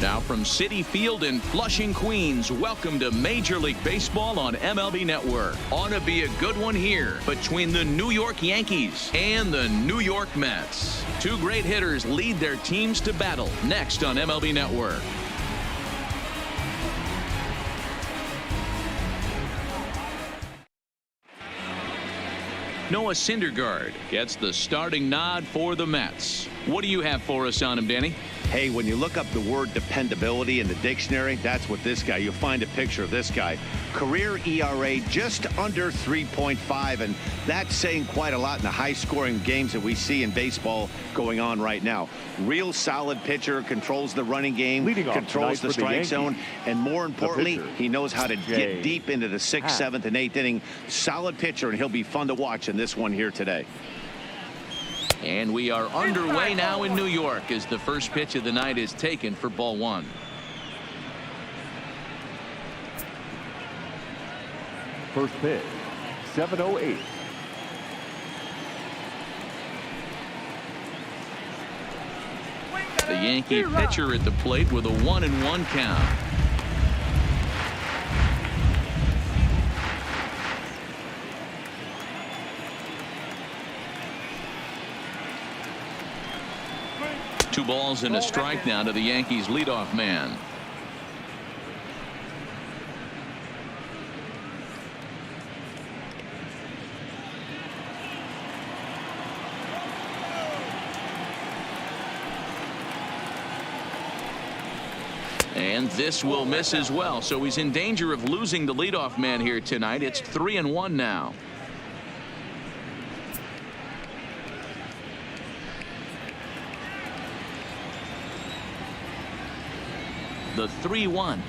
Now from Citi Field in Flushing, Queens, welcome to Major League Baseball on MLB Network. Ought to be a good one here between the New York Yankees and the New York Mets. Two great hitters lead their teams to battle next on MLB Network. Noah Syndergaard gets the starting nod for the Mets. What do you have for us on him, Danny? Hey, when you look up the word dependability in the dictionary, that's what this guy, you'll find a picture of this guy. Career ERA just under 3.5, and that's saying quite a lot in the high-scoring games that we see in baseball going on right now. Real solid pitcher, controls the running game, controls the strike zone, and more importantly, he knows how to get deep into the 6th, 7th, and 8th inning. Solid pitcher, and he'll be fun to watch in this one here today. And we are underway now in New York as the first pitch of the night is taken for ball one. First pitch, 7:08. The Yankee pitcher at the plate with a 1-1 count. Two balls and a strike now to the Yankees leadoff man. And this will miss as well, so he's in danger of losing the leadoff man here tonight. It's 3-1 now. The 3-1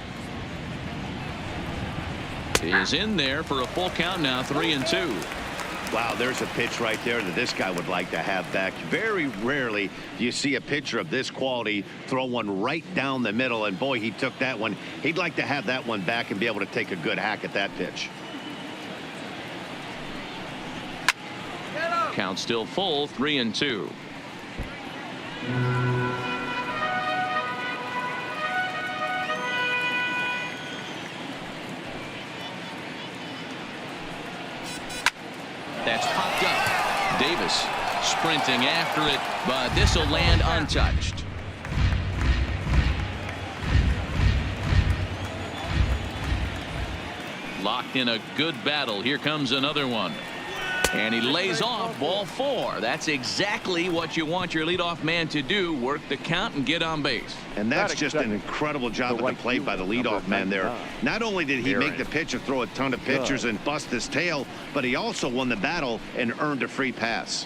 is in there for a full count now. 3-2. Wow, there's a pitch right there that this guy would like to have back. Very rarely do you see a pitcher of this quality throw one right down the middle, and boy, he took that one. He'd like to have that one back and be able to take a good hack at that pitch. Count still full. 3-2. That's popped up. Davis sprinting after it, but this will land untouched. Locked in a good battle. Here comes another one. And he lays off ball 4. That's exactly what you want your leadoff man to do. Work the count and get on base. And that's just an incredible job at the plate by the leadoff man there. Not only did he make the pitcher throw a ton of pitchers and bust his tail, but he also won the battle and earned a free pass.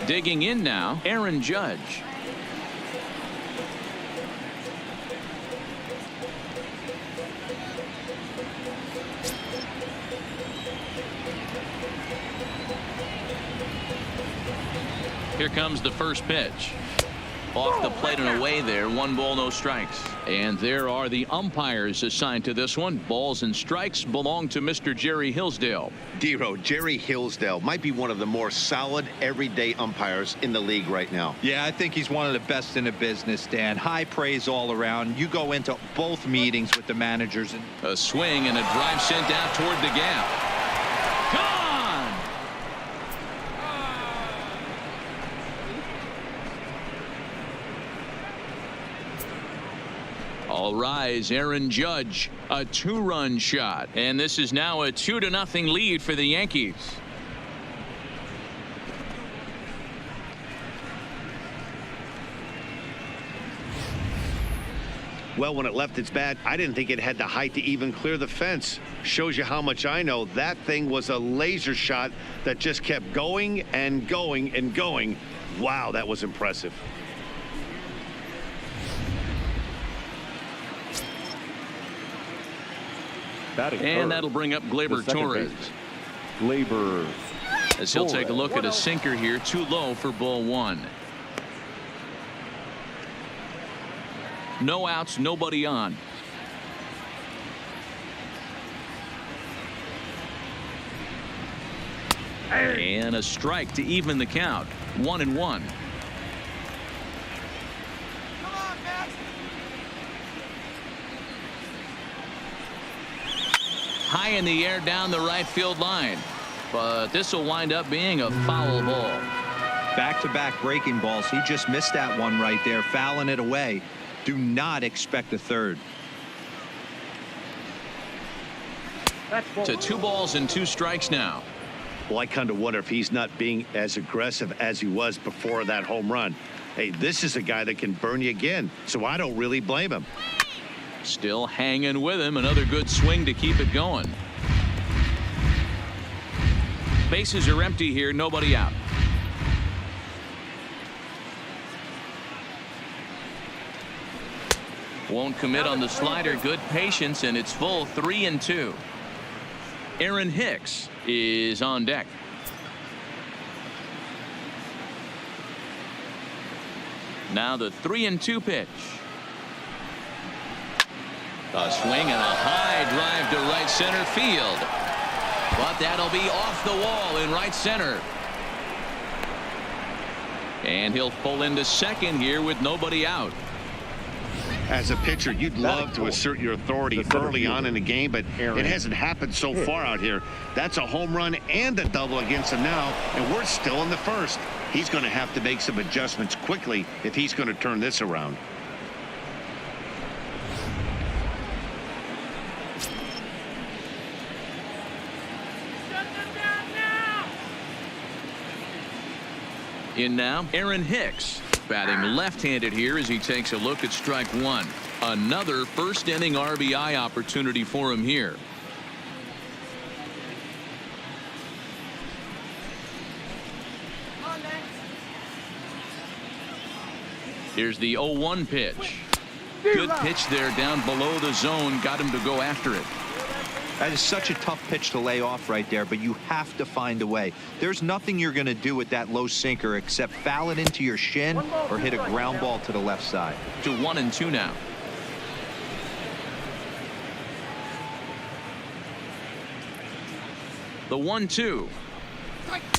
Digging in now, Aaron Judge. Here comes the first pitch. Off the plate and away there. 1 ball, no strikes. And there are the umpires assigned to this one. Balls and strikes belong to Mr. Jerry Hillsdale. Dero, Jerry Hillsdale might be one of the more solid everyday umpires in the league right now. Yeah, I think he's one of the best in the business, Dan. High praise all around. You go into both meetings with the managers. And a swing and a drive sent out toward the gap. Gone! All rise, Aaron Judge, a 2-run shot, and this is now a 2-0 lead for the Yankees. Well, when it left its bat, I didn't think it had the height to even clear the fence. Shows you how much I know. That thing was a laser shot that just kept going and going and going. Wow, that was impressive. And that'll bring up Gleyber Torres. Gleyber as he'll take a look at a sinker here. Too low for ball 1. No outs, nobody on. And a strike to even the count. 1-1. High in the air down the right field line. But this will wind up being a foul ball. Back-to-back breaking balls. He just missed that one right there, fouling it away. Do not expect a third. To 2 balls and 2 strikes now. Well, I kind of wonder if he's not being as aggressive as he was before that home run. Hey, this is a guy that can burn you again, so I don't really blame him. Still hanging with him. Another good swing to keep it going. Bases are empty here. Nobody out. Won't commit on the slider. Good patience, and it's full 3-2. Aaron Hicks is on deck. Now the 3-2 pitch. A swing and a high drive to right center field. But that'll be off the wall in right center. And he'll pull into second here with nobody out. As a pitcher, you'd love to assert your authority early on in the game, but it hasn't happened so far out here. That's a home run and a double against him now, and we're still in the first. He's going to have to make some adjustments quickly if he's going to turn this around. In now, Aaron Hicks. Batting left-handed here as he takes a look at strike one. Another first-inning RBI opportunity for him here. Here's the 0-1 pitch. Good pitch there down below the zone. Got him to go after it. That is such a tough pitch to lay off right there, but you have to find a way. There's nothing you're going to do with that low sinker except foul it into your shin or hit a ground ball to the left side. To 1-2 now. The 1-2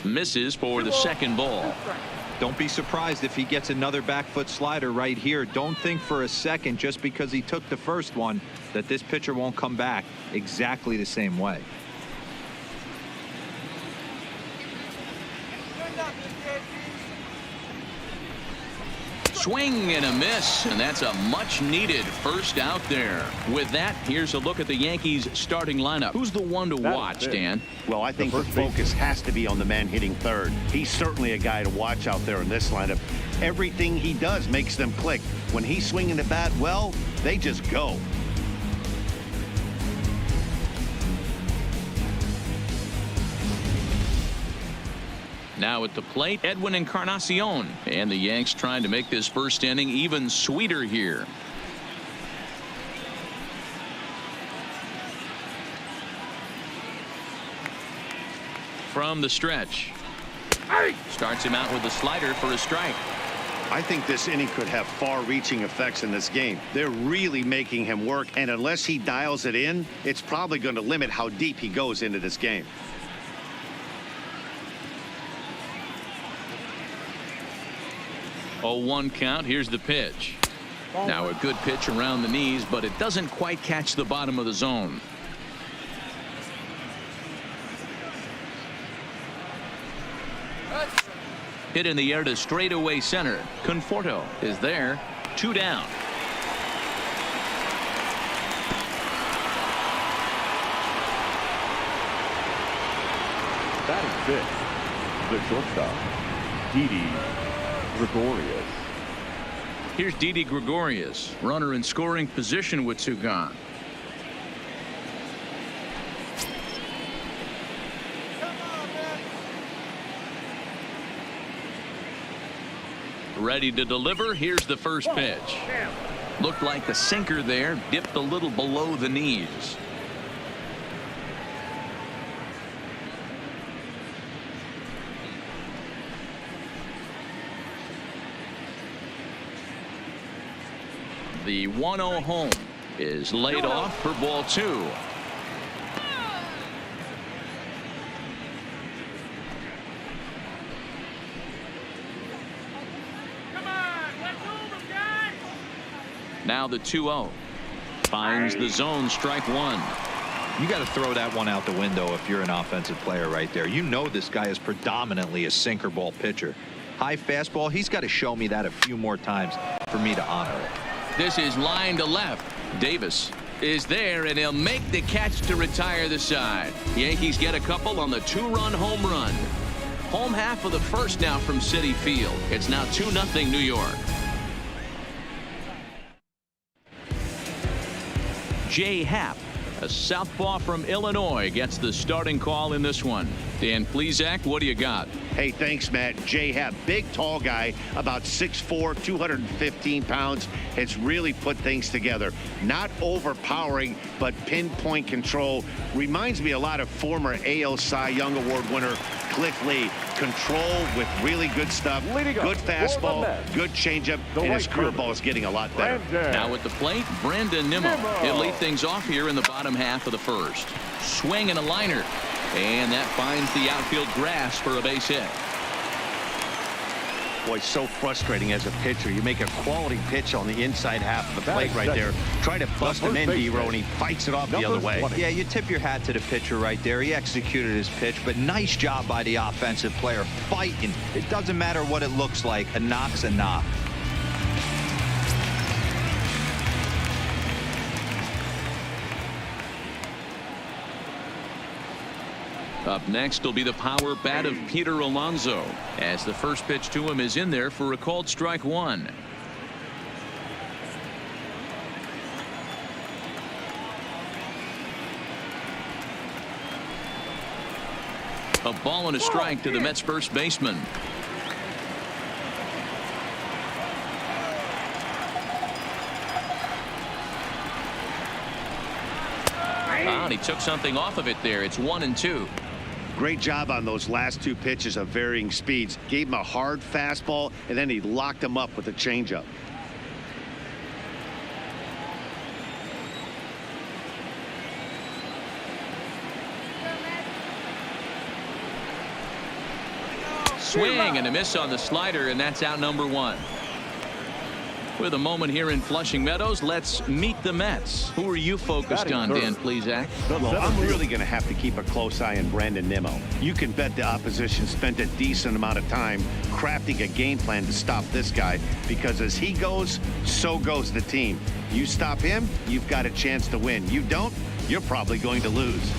misses for the second ball. Don't be surprised if he gets another back foot slider right here. Don't think for a second, just because he took the first one, that this pitcher won't come back exactly the same way. Swing and a miss, and that's a much needed first out there. With that, here's a look at the Yankees starting lineup. Who's the one to watch, Dan? Well, I think the focus has to be on the man hitting third. He's certainly a guy to watch out there in this lineup. Everything he does makes them click. When he's swinging the bat, well, they just go. Now at the plate, Edwin Encarnacion, and the Yanks trying to make this first inning even sweeter here. From the stretch, starts him out with a slider for a strike. I think this inning could have far-reaching effects in this game. They're really making him work, and unless he dials it in, it's probably going to limit how deep he goes into this game. Oh, 1 count. Here's the pitch. Now a good pitch around the knees, but it doesn't quite catch the bottom of the zone. Hit in the air to straightaway center. Conforto is there. 2 down. Batting fifth, the shortstop, Didi Gregorius. Here's Didi Gregorius, runner in scoring position with 2 gone. Ready to deliver. Here's the first pitch. Looked like the sinker there, dipped a little below the knees. The 1-0 home is laid off for ball 2. Now the 2-0 finds the zone, strike 1. You got to throw that one out the window if you're an offensive player right there. You know this guy is predominantly a sinker ball pitcher. High fastball, he's got to show me that a few more times for me to honor it. This is line to left. Davis is there, and he'll make the catch to retire the side. Yankees get a couple on the two-run home run. Home half of the first now from Citi Field. It's now 2-0 New York. Jay Happ, a southpaw from Illinois, gets the starting call in this one. Dan Plesac, what do you got? Hey, thanks, Matt. Jay Happ, big, tall guy, about 6'4", 215 pounds, has really put things together. Not overpowering, but pinpoint control. Reminds me a lot of former AL Cy Young Award winner Cliff Lee. Control with really good stuff, good fastball, good changeup, and his curveball is getting a lot better. Now at the plate, Brandon Nimmo. He'll lead things off here in the bottom half of the first. Swing and a liner. And that finds the outfield grass for a base hit. Boy, so frustrating as a pitcher. You make a quality pitch on the inside half of the plate right there. Try to bust him in, D-Row, and he fights it off the other way. Yeah, you tip your hat to the pitcher right there. He executed his pitch, but nice job by the offensive player fighting. It doesn't matter what it looks like. A knock's a knock. Up next will be the power bat of Peter Alonso, as the first pitch to him is in there for a called strike one. A ball and a strike to the Mets first baseman. And he took something off of it there. It's 1-2. Great job on those last two pitches of varying speeds. Gave him a hard fastball, and then he locked him up with a changeup. Swing and a miss on the slider, and that's out number one. With a moment here in Flushing Meadows, let's meet the Mets. Who are you focused on, Dan Plesac? Well, I'm really going to have to keep a close eye on Brandon Nimmo. You can bet the opposition spent a decent amount of time crafting a game plan to stop this guy, because as he goes, so goes the team. You stop him, you've got a chance to win. You don't, you're probably going to lose.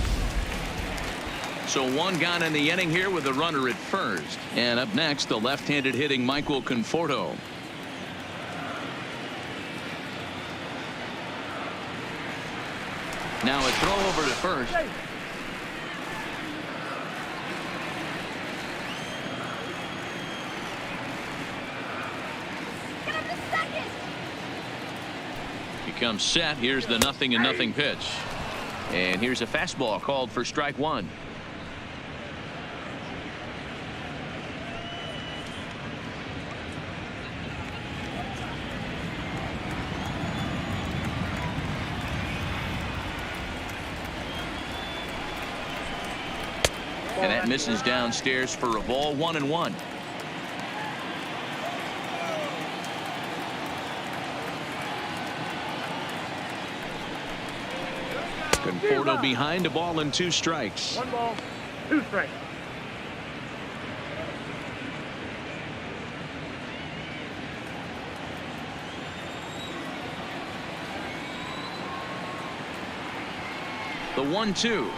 So one gone in the inning here with a runner at first. And up next, the left-handed hitting Michael Conforto. Now a throw over to first. He comes set. Here's the 0-0 pitch. And here's a fastball called for strike one. And that misses downstairs for a ball, 1-1. Conforto behind, a ball and 2 strikes. 1 ball, 2 strikes. The 1-2.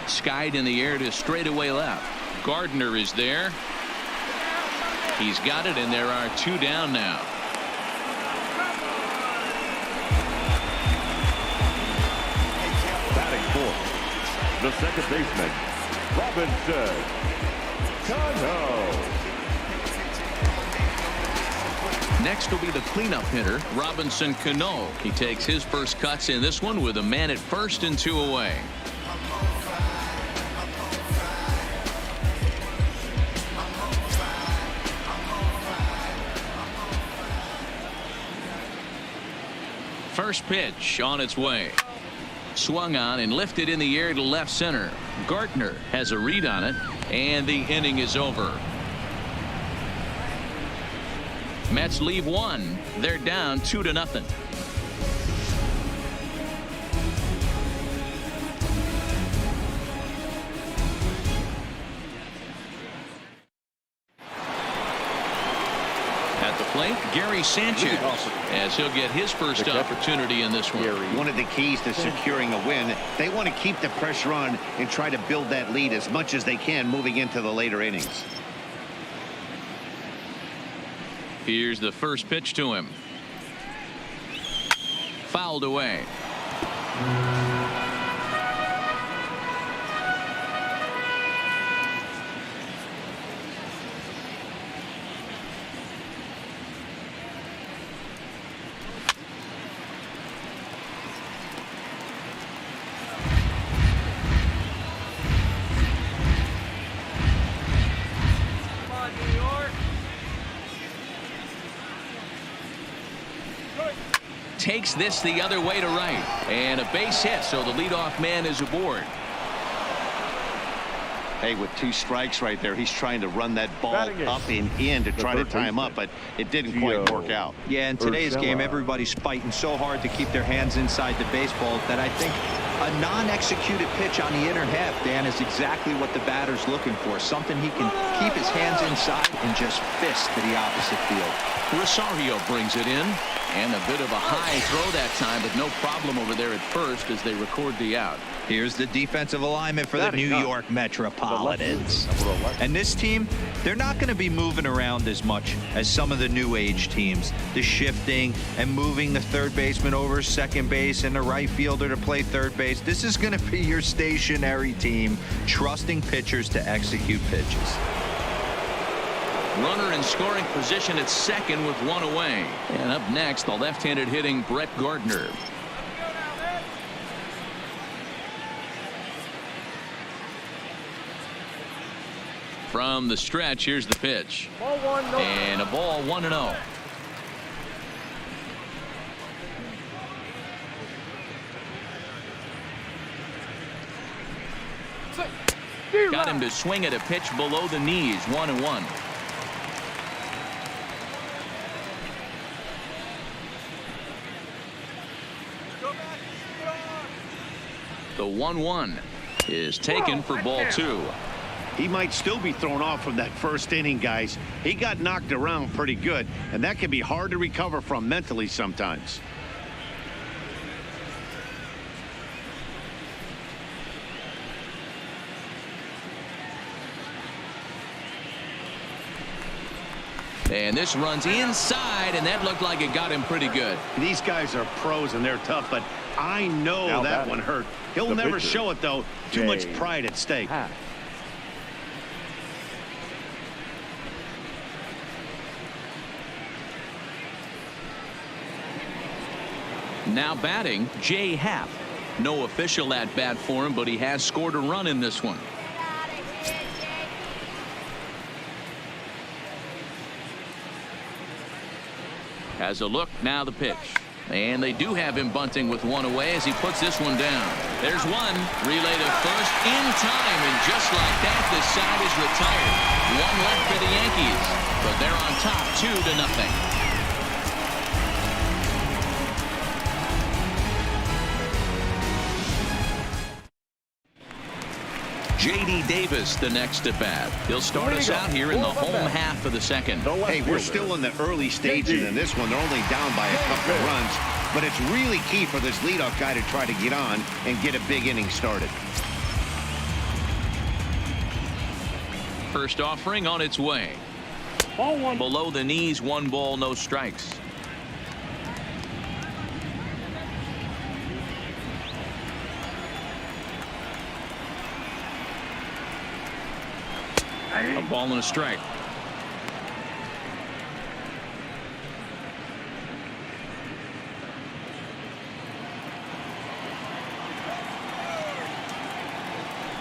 Skied in the air to straightaway left. Gardner is there. He's got it, and there are 2 down now. Batting fourth, the second baseman, Robinson Cano. Next will be the cleanup hitter, Robinson Cano. He takes his first cuts in this one with a man at first and 2 away. First pitch on its way. Swung on and lifted in the air to left center. Gardner has a read on it, and the inning is over. Mets leave 1. They're down 2-0. Gary Sanchez, as he'll get his first opportunity in this one. One of the keys to securing a win, they want to keep the pressure on and try to build that lead as much as they can moving into the later innings. Here's the first pitch to him. Fouled away. Takes this the other way to right, and a base hit, so the leadoff man is aboard. Hey, with 2 strikes right there, he's trying to run that ball up and in to try to tie him up, but it didn't quite work out. Yeah, in today's game, everybody's fighting so hard to keep their hands inside the baseball that I think a non-executed pitch on the inner half, Dan, is exactly what the batter's looking for. Something he can keep his hands inside and just fist to the opposite field. Rosario brings it in, and a bit of a high throw that time, but no problem over there at first as they record the out. Here's the defensive alignment for the New York Metropolitans. And this team, they're not going to be moving around as much as some of the new age teams. The shifting and moving the third baseman over second base and the right fielder to play third base. This is going to be your stationary team, trusting pitchers to execute pitches. Runner in scoring position at second with 1 away. And up next, the left-handed hitting Brett Gardner. From the stretch, here's the pitch. And a ball 1-0. Got him to swing at a pitch below the knees. 1-1. The 1-1 is taken for ball 2. He might still be thrown off from that first inning, guys. He got knocked around pretty good, and that can be hard to recover from mentally sometimes. And this runs inside, and that looked like it got him pretty good. These guys are pros, and they're tough, but I know that one hurt. He'll never show it, though. Too much pride at stake. Now batting, Jay Happ. No official at bat for him, but he has scored a run in this one. Has a look, now the pitch. And they do have him bunting with 1 away as he puts this one down. There's one. Relay to first in time, and just like that, this side is retired. 1 left for the Yankees, but they're on top 2-0. J.D. Davis, the next at bat. He'll start us out here in the home half of the second. Hey, we're still in the early stages in this one. They're only down by a couple of runs, but it's really key for this leadoff guy to try to get on and get a big inning started. First offering on its way. Ball 1. Below the knees, 1 ball, no strikes. A ball and a strike.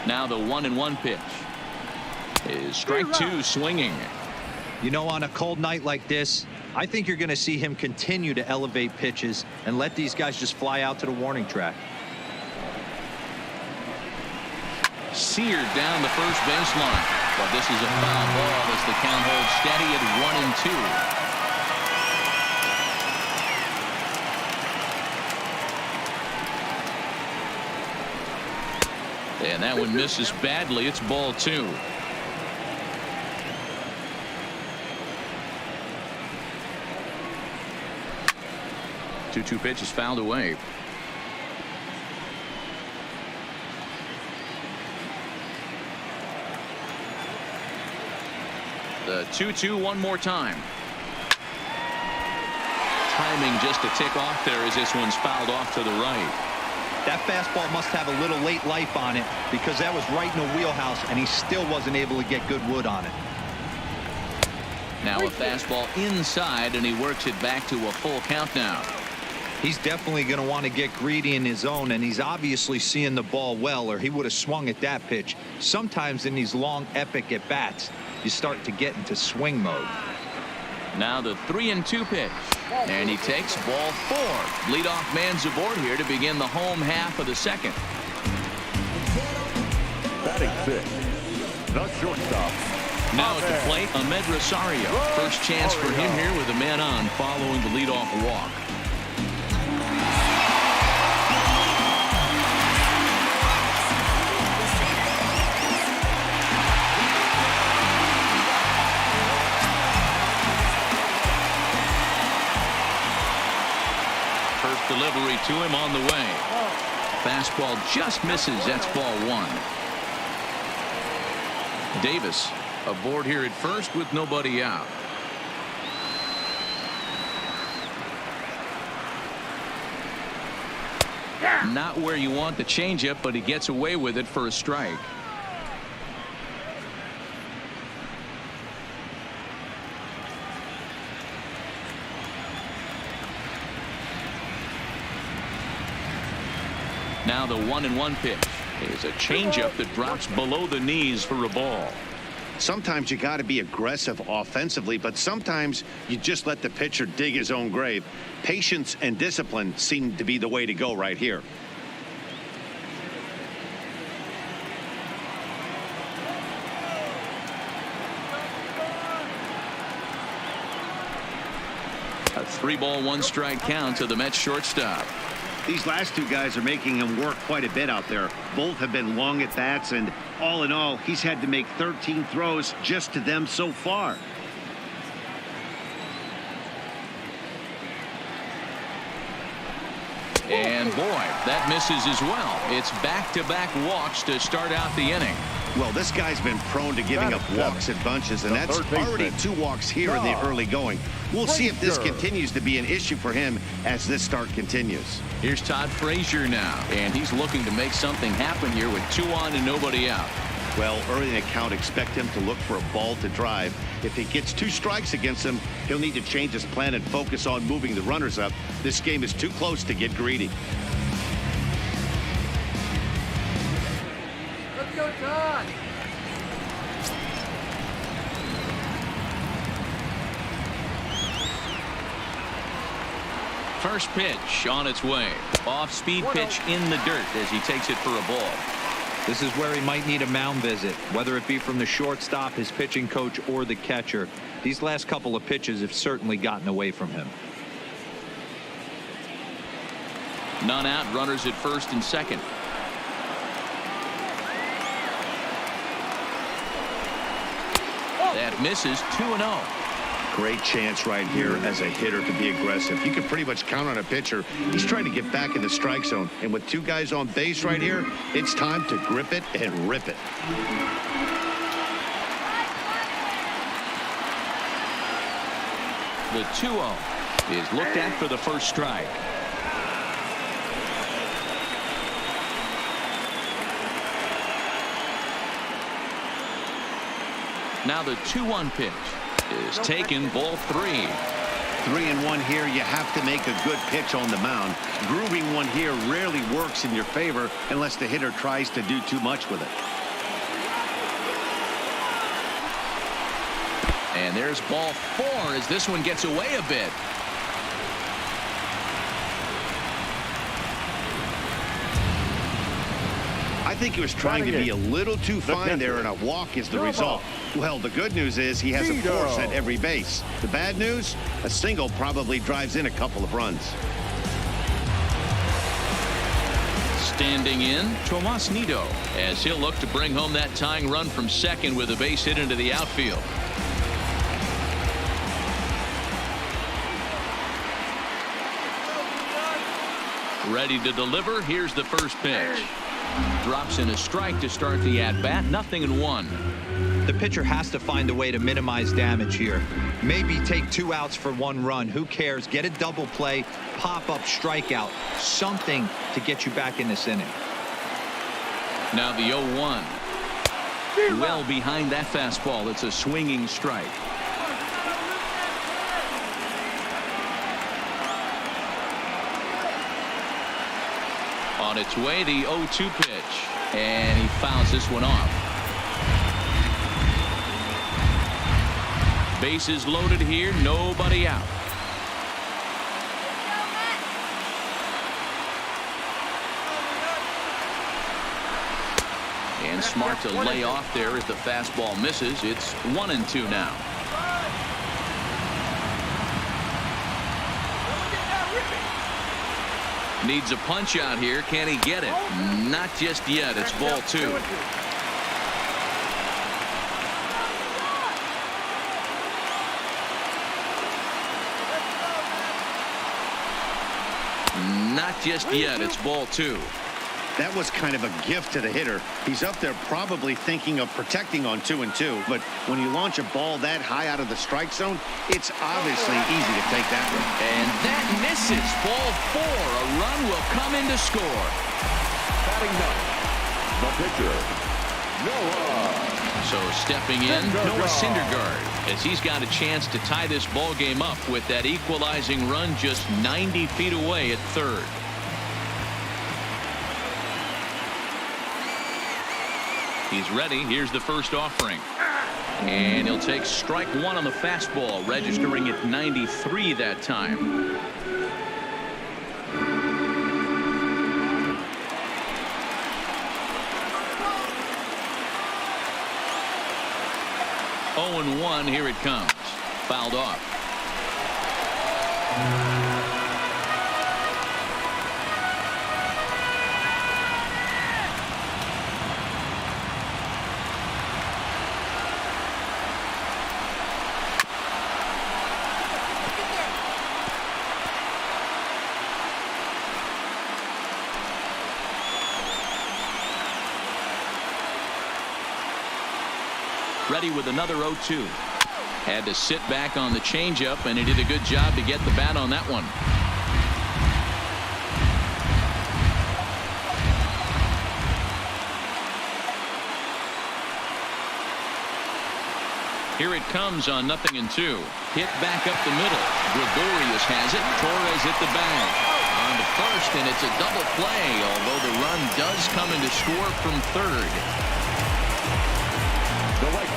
Now the 1-1 pitch is strike 2, swinging. You know, on a cold night like this, I think you're going to see him continue to elevate pitches and let these guys just fly out to the warning track. Seared down the first baseline. But this is a foul ball as the count holds steady at 1-2. And that one misses badly. It's ball 2. 2-2 pitch is fouled away. The 2-2 one more time. Timing just a tick off there as this one's fouled off to the right. That fastball must have a little late life on it because that was right in the wheelhouse and he still wasn't able to get good wood on it. Now a fastball inside and he works it back to a full count now. He's definitely going to want to get greedy in his zone, and he's obviously seeing the ball well, or he would have swung at that pitch. Sometimes in these long epic at bats you start to get into swing mode. Now the 3-2 pitch, and he takes ball 4. Leadoff man's aboard here to begin the home half of the second. Batting 6, the shortstop. Now at the plate, Ahmed Rosario. First chance for him here with a man on following the leadoff walk. First delivery to him on the way. Fastball just misses. That's ball 1. Davis aboard here at first with nobody out. Not where you want the changeup, but he gets away with it for a strike. Now the 1-1 pitch is a changeup that drops below the knees for a ball. Sometimes you got to be aggressive offensively, but sometimes you just let the pitcher dig his own grave. Patience and discipline seem to be the way to go right here. A 3-ball 1-strike count to the Mets shortstop. These last two guys are making him work quite a bit out there. Both have been long at bats, and all in all, he's had to make 13 throws just to them so far. And boy, that misses as well. It's back-to-back walks to start out the inning. Well, this guy's been prone to giving up walks in bunches, and that's already 2 walks here in the early going. We'll see if this continues to be an issue for him as this start continues. Here's Todd Frazier now, and he's looking to make something happen here with 2 on and nobody out. Well, early in the count, expect him to look for a ball to drive. If he gets 2 strikes against him, he'll need to change his plan and focus on moving the runners up. This game is too close to get greedy. Let's go, Todd. First pitch on its way. Off-speed pitch in the dirt as he takes it for a ball. This is where he might need a mound visit, whether it be from the shortstop, his pitching coach, or the catcher. These last couple of pitches have certainly gotten away from him. None out, runners at first and second. That misses. 2-0. Great chance right here as a hitter to be aggressive. You can pretty much count on a pitcher. He's trying to get back in the strike zone. And with 2 guys on base right here, it's time to grip it and rip it. The 2-0 is looked at for the first strike. Now the 2-1 pitch is taken, ball 3. 3-1 here. You have to make a good pitch on the mound. Grooving one here rarely works in your favor unless the hitter tries to do too much with it. And there's ball 4 as this one gets away a bit. I think he was trying to be a little too fine there, and a walk is the result. Well, the good news is he has a force at every base. The bad news, a single probably drives in a couple of runs. Standing in, Tomas Nido, as he'll look to bring home that tying run from second with a base hit into the outfield. Ready to deliver. Here's the first pitch. Drops in a strike to start the at-bat. 0-1. The pitcher has to find a way to minimize damage here. Maybe take 2 outs for 1 run. Who cares? Get a double play, pop-up strikeout, something to get you back in this inning. Now the 0-1. Well behind that fastball. It's a swinging strike. On its way, the 0-2 pitch. And he fouls this one off. Bases loaded here. Nobody out. And smart to lay off there as the fastball misses. It's 1-2 now. Needs a punch out here. Can he get it? Not just yet. It's ball 2. Not just yet. It's ball 2. That was kind of a gift to the hitter. He's up there probably thinking of protecting on 2-2. But when you launch a ball that high out of the strike zone, it's obviously easy to take that one. And that misses. Ball 4. A run will come in to score. Batting ninth, the pitcher, Noah. So stepping in, Noah Syndergaard, as he's got a chance to tie this ball game up with that equalizing run just 90 feet away at third. He's ready. Here's the first offering. And he'll take strike 1 on the fastball, registering at 93 that time. Oh, and 1. Here it comes. Fouled off. Ready with another 0-2. Had to sit back on the changeup, and he did a good job to get the bat on that one. Here it comes on 0-2. Hit back up the middle. Gregorius has it. Torres hit the bag. On to first, and it's a double play, although the run does come in to score from third.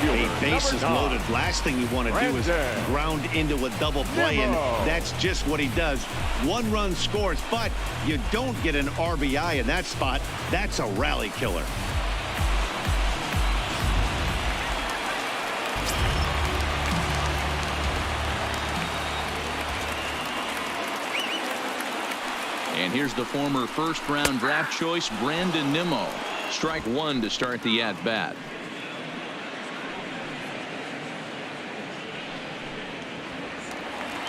A bases loaded. Last thing you want to do is ground into a double play, and that's just what he does. 1 run scores, but you don't get an RBI in that spot. That's a rally killer. And here's the former first-round draft choice, Brandon Nimmo. Strike 1 to start the at-bat.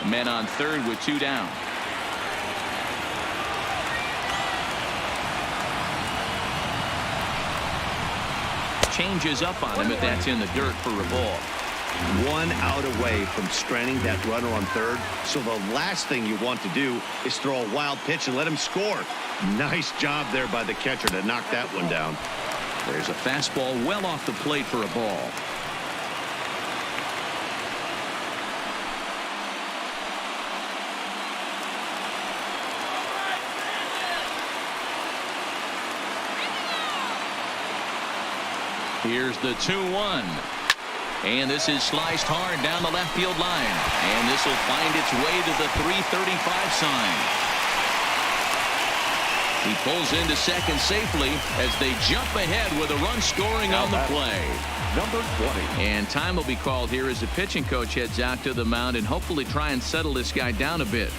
Men on third with 2 down. Changes up on him, but that's in the dirt for a ball. 1 out away from stranding that runner on third. So the last thing you want to do is throw a wild pitch and let him score. Nice job there by the catcher to knock that one down. There's a fastball well off the plate for a ball. Here's the 2-1. And this is sliced hard down the left field line. And this will find its way to the 335 sign. He pulls into second safely as they jump ahead with a run scoring on the play. Number 20. And time will be called here as the pitching coach heads out to the mound and hopefully try and settle this guy down a bit.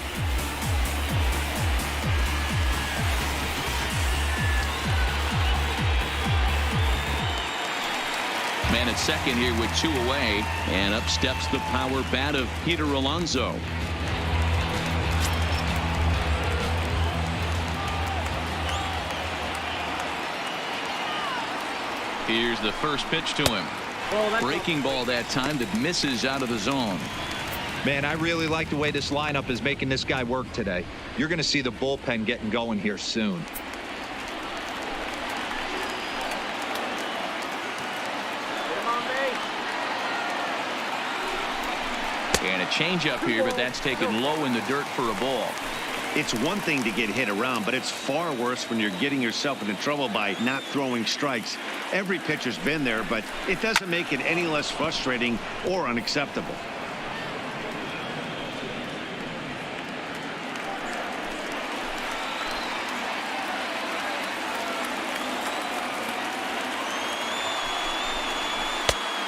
Man at second here with 2 away, and up steps the power bat of Peter Alonso. Here's the first pitch to him. Breaking ball that time that misses out of the zone. Man, I really like the way this lineup is making this guy work today. You're going to see the bullpen getting going here soon. And a changeup here, but that's taken low in the dirt for a ball. It's one thing to get hit around, but it's far worse when you're getting yourself into trouble by not throwing strikes. Every pitcher's been there, but it doesn't make it any less frustrating or unacceptable.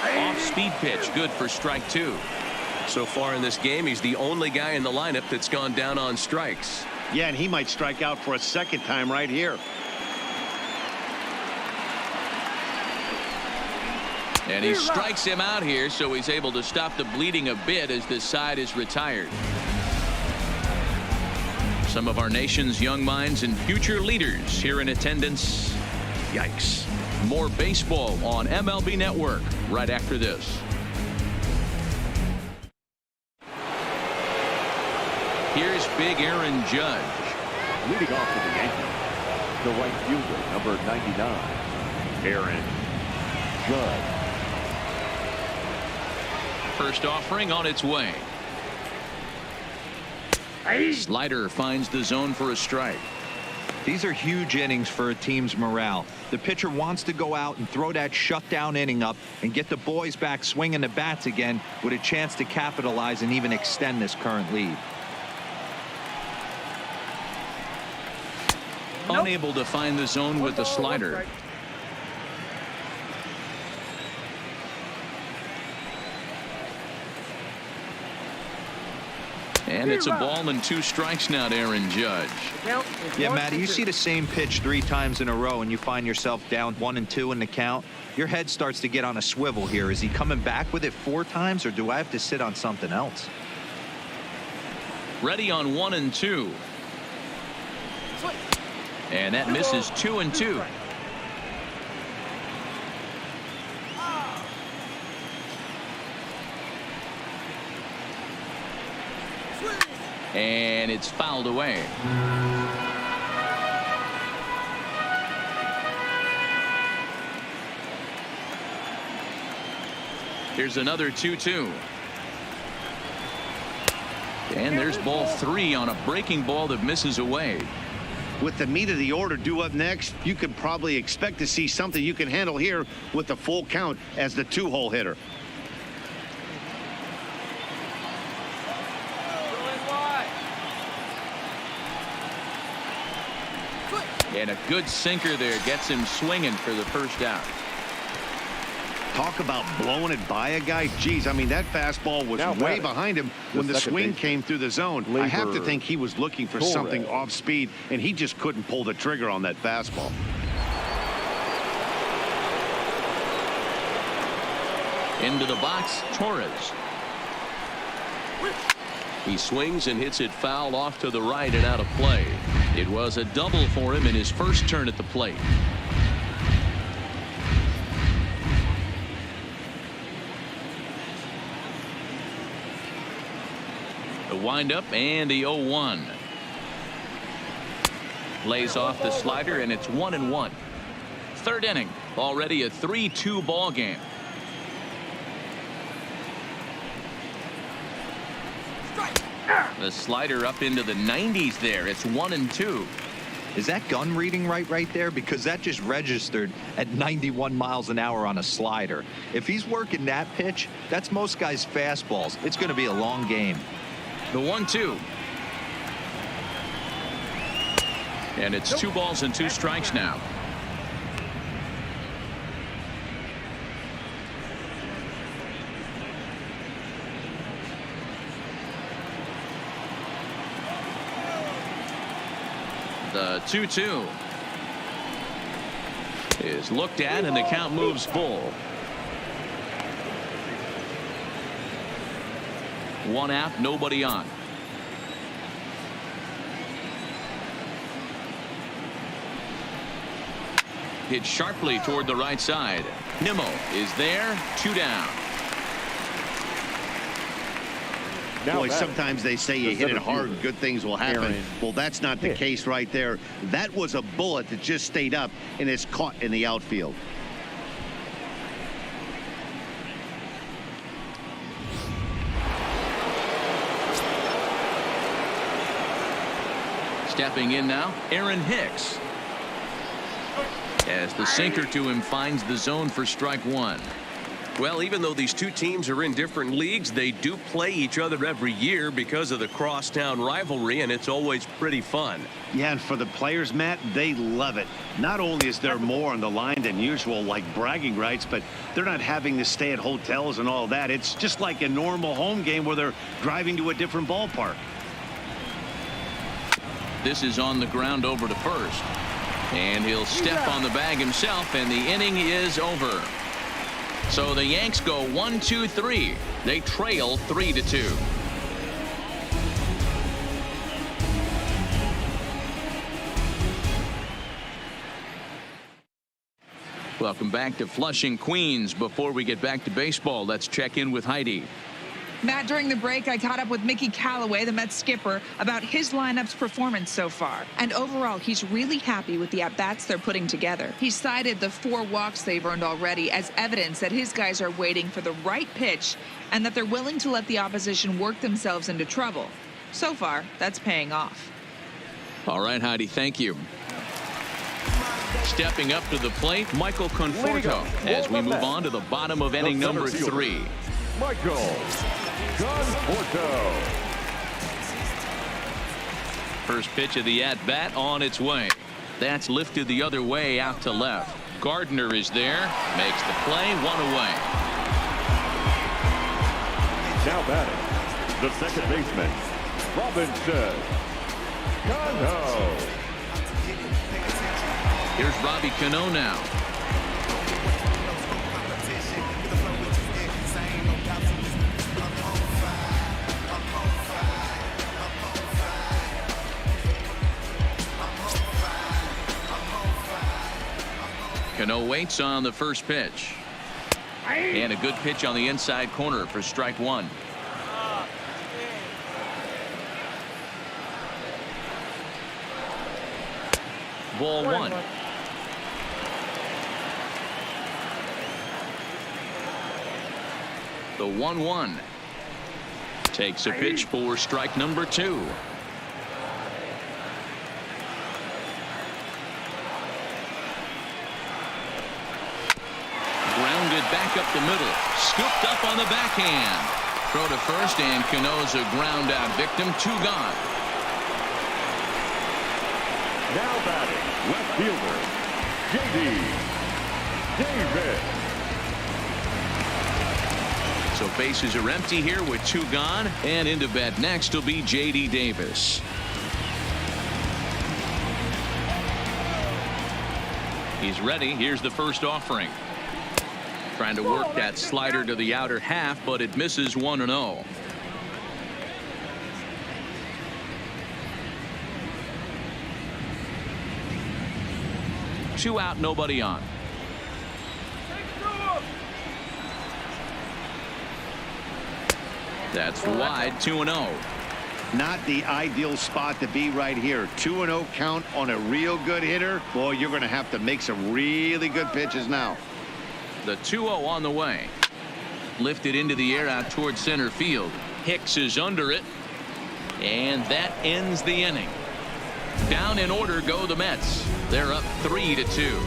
Off-speed pitch, good for strike 2. So far in this game, he's the only guy in the lineup that's gone down on strikes. Yeah, and he might strike out for a second time right here. And he strikes him out here, so he's able to stop the bleeding a bit as this side is retired. Some of our nation's young minds and future leaders here in attendance. Yikes. More baseball on MLB Network right after this. Here's big Aaron Judge. Leading off for the Yankees, the right fielder, number 99, Aaron Judge. First offering on its way. Slider finds the zone for a strike. These are huge innings for a team's morale. The pitcher wants to go out and throw that shutdown inning up and get the boys back swinging the bats again with a chance to capitalize and even extend this current lead. Unable to find the zone with the slider. And it's a ball and 2 strikes now to Aaron Judge. Yeah, Matty, you see the same pitch 3 times in a row and you find yourself down 1-2 in the count. Your head starts to get on a swivel here. Is he coming back with it 4 times, or do I have to sit on something else? Ready on 1-2. And that misses 2-2. And it's fouled away. Here's another 2-2. And there's ball 3 on a breaking ball that misses away. With the meat of the order due up next, you could probably expect to see something you can handle here with the full count as the 2-hole hitter. And a good sinker there gets him swinging for the first out. Talk about blowing it by a guy. Geez, I mean, that fastball was way behind him when the swing came through the zone. I have to think he was looking for something off speed, and he just couldn't pull the trigger on that fastball. Into the box, Torres. He swings and hits it foul off to the right and out of play. It was a double for him in his first turn at the plate. The windup and the 0-1. Lays off the slider, and it's 1-1. Third inning, already a 3-2 ball game. The slider up into the 90s there. It's 1-2. Is that gun reading right there? Because that just registered at 91 miles an hour on a slider. If he's working that pitch, that's most guys' fastballs. It's going to be a long game. The 1-2. And it's 2 balls and 2 strikes now. The 2-2 is looked at, and the count moves full. 1 out, nobody on. Hit sharply toward the right side. Nimmo is there. 2 down. Boy, sometimes they say you hit it hard, good things will happen. Well, that's not the case right there. That was a bullet that just stayed up and is caught in the outfield. Stepping in now, Aaron Hicks. As the sinker to him finds the zone for strike 1. Well, even though these two teams are in different leagues, they do play each other every year because of the crosstown rivalry, and it's always pretty fun. Yeah, and for the players, Matt, they love it. Not only is there more on the line than usual, like bragging rights, but they're not having to stay at hotels and all that. It's just like a normal home game where they're driving to a different ballpark. This is on the ground over to first. And he'll step on the bag himself, and the inning is over. So the Yanks go 1-2-3. They trail 3-2. Welcome back to Flushing, Queens. Before we get back to baseball, let's check in with Heidi. Matt, during the break, I caught up with Mickey Callaway, the Mets skipper, about his lineup's performance so far. And overall, he's really happy with the at-bats they're putting together. He cited the 4 walks they've earned already as evidence that his guys are waiting for the right pitch and that they're willing to let the opposition work themselves into trouble. So far, that's paying off. All right, Heidi, thank you. Stepping up to the plate, Michael Conforto, as we move on to the bottom of inning number 3. Michael Conforto. First pitch of the at-bat on its way. That's lifted the other way out to left. Gardner is there, makes the play, 1 away. Now batting, the second baseman, Robinson Cano. Here's Robbie Cano now. Cano waits on the first pitch. And a good pitch on the inside corner for strike 1. Ball 1. The 1-1. Takes a pitch for strike number 2. Back up the middle, scooped up on the backhand. Throw to first, and Cano's a ground out victim. 2 gone. Now batting, left fielder, J.D. Davis. So bases are empty here with 2 gone, and into bat next will be J.D. Davis. He's ready. Here's the first offering. Trying to work that slider to the outer half, but it misses 1-0. Two out, nobody on. That's wide, 2-0. Not the ideal spot to be right here. 2-0 count on a real good hitter. Boy, you're going to have to make some really good pitches now. The 2-0 on the way. Lifted into the air out towards center field. Hicks is under it. And that ends the inning. Down in order go the Mets. They're up 3-2.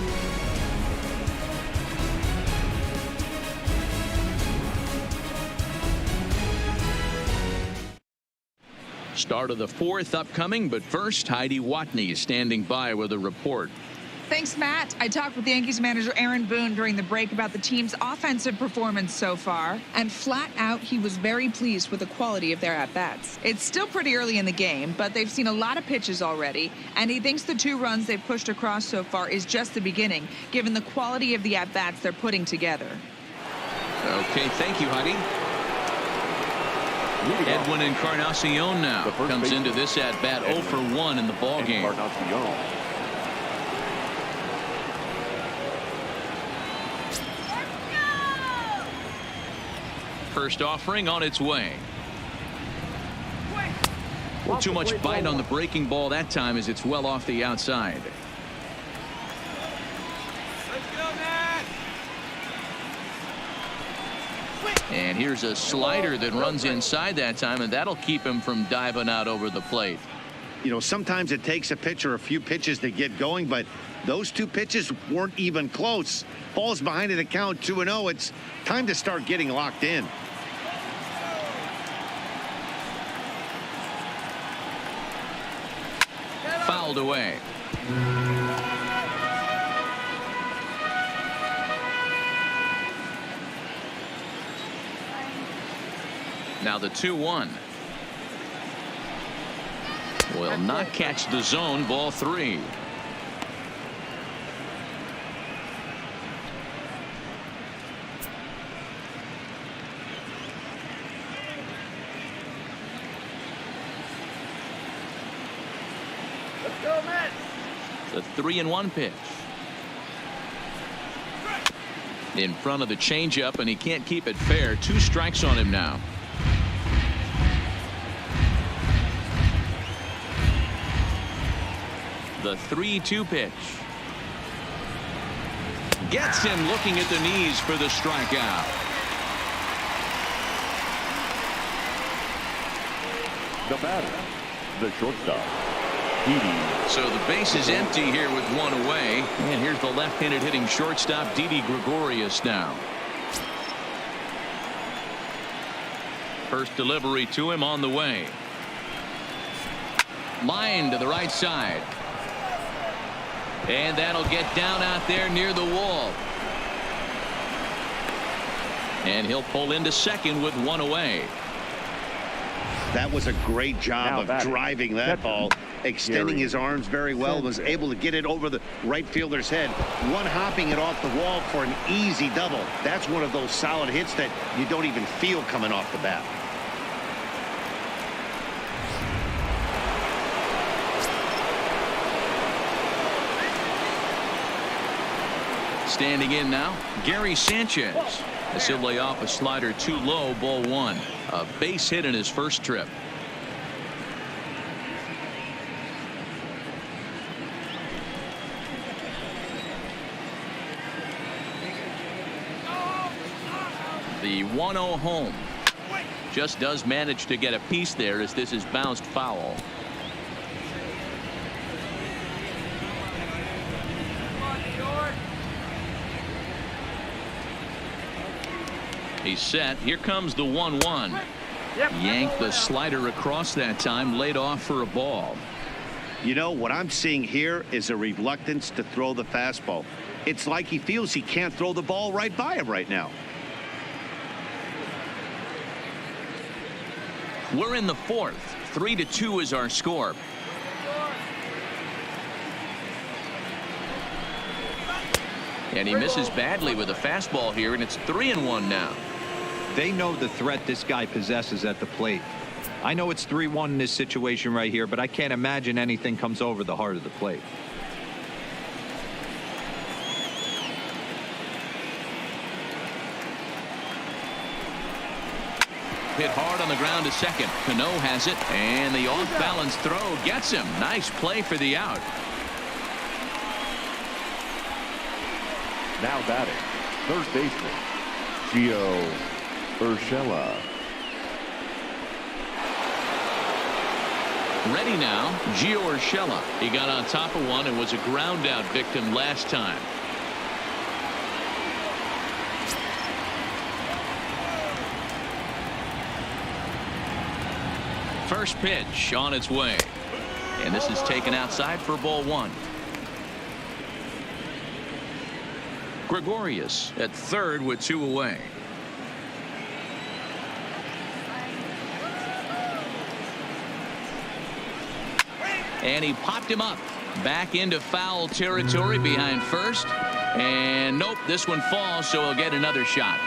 Start of the 4th upcoming, but first, Heidi Watney standing by with a report. Thanks, Matt. I talked with Yankees manager Aaron Boone during the break about the team's offensive performance so far, and flat out, he was very pleased with the quality of their at-bats. It's still pretty early in the game, but they've seen a lot of pitches already, and he thinks the 2 runs they've pushed across so far is just the beginning, given the quality of the at-bats they're putting together. Okay, thank you, Heidi. Edwin Encarnacion now comes into this at-bat 0 for 1 in the ballgame. First offering on its way. Well, too much bite on the breaking ball that time as it's well off the outside. And here's a slider that runs inside that time, and that'll keep him from diving out over the plate. You know, sometimes it takes a pitcher a few pitches to get going, but those two pitches weren't even close. Ball's behind at a count 2-0. It's time to start getting locked in. Fouled away. Now the 2-1. Will not catch the zone. Ball 3. Let's go, Matt. The 3-1 pitch. In front of the changeup, and he can't keep it fair. 2 strikes on him now. The 3-2 pitch. Gets him looking at the knees for the strikeout. The batter, the shortstop, Didi. So the base is empty here with 1 away. And here's the left-handed hitting shortstop, Didi Gregorius now. First delivery to him on the way. Line to the right side. And that'll get down out there near the wall. And he'll pull into second with 1 away. That was a great job of driving that ball, extending his arms very well, was able to get it over the right fielder's head, one-hopping it off the wall for an easy double. That's one of those solid hits that you don't even feel coming off the bat. Standing in now, Gary Sanchez. As he'll lay off a slider too low, ball 1. A base hit in his first trip. The 1-0 home. Just does manage to get a piece there as this is bounced foul. He's set. Here comes the 1-1. Yanked the slider across that time, laid off for a ball. You know, what I'm seeing here is a reluctance to throw the fastball. It's like he feels he can't throw the ball right by him right now. We're in the 4th. 3-2 is our score. And he misses badly with a fastball here, and it's 3-1 now. They know the threat this guy possesses at the plate. I know it's 3-1 in this situation right here, but I can't imagine anything comes over the heart of the plate. Hit hard on the ground to second. Cano has it, and the off-balance throw gets him. Nice play for the out. Now batting, third baseman, Gio Urshela. Ready now, Gio Urshela. He got on top of one and was a ground out victim last time. First pitch on its way. And this is taken outside for ball 1. Gregorius at third with 2 away. And he popped him up back into foul territory behind first. And nope, this one falls, so he'll get another shot.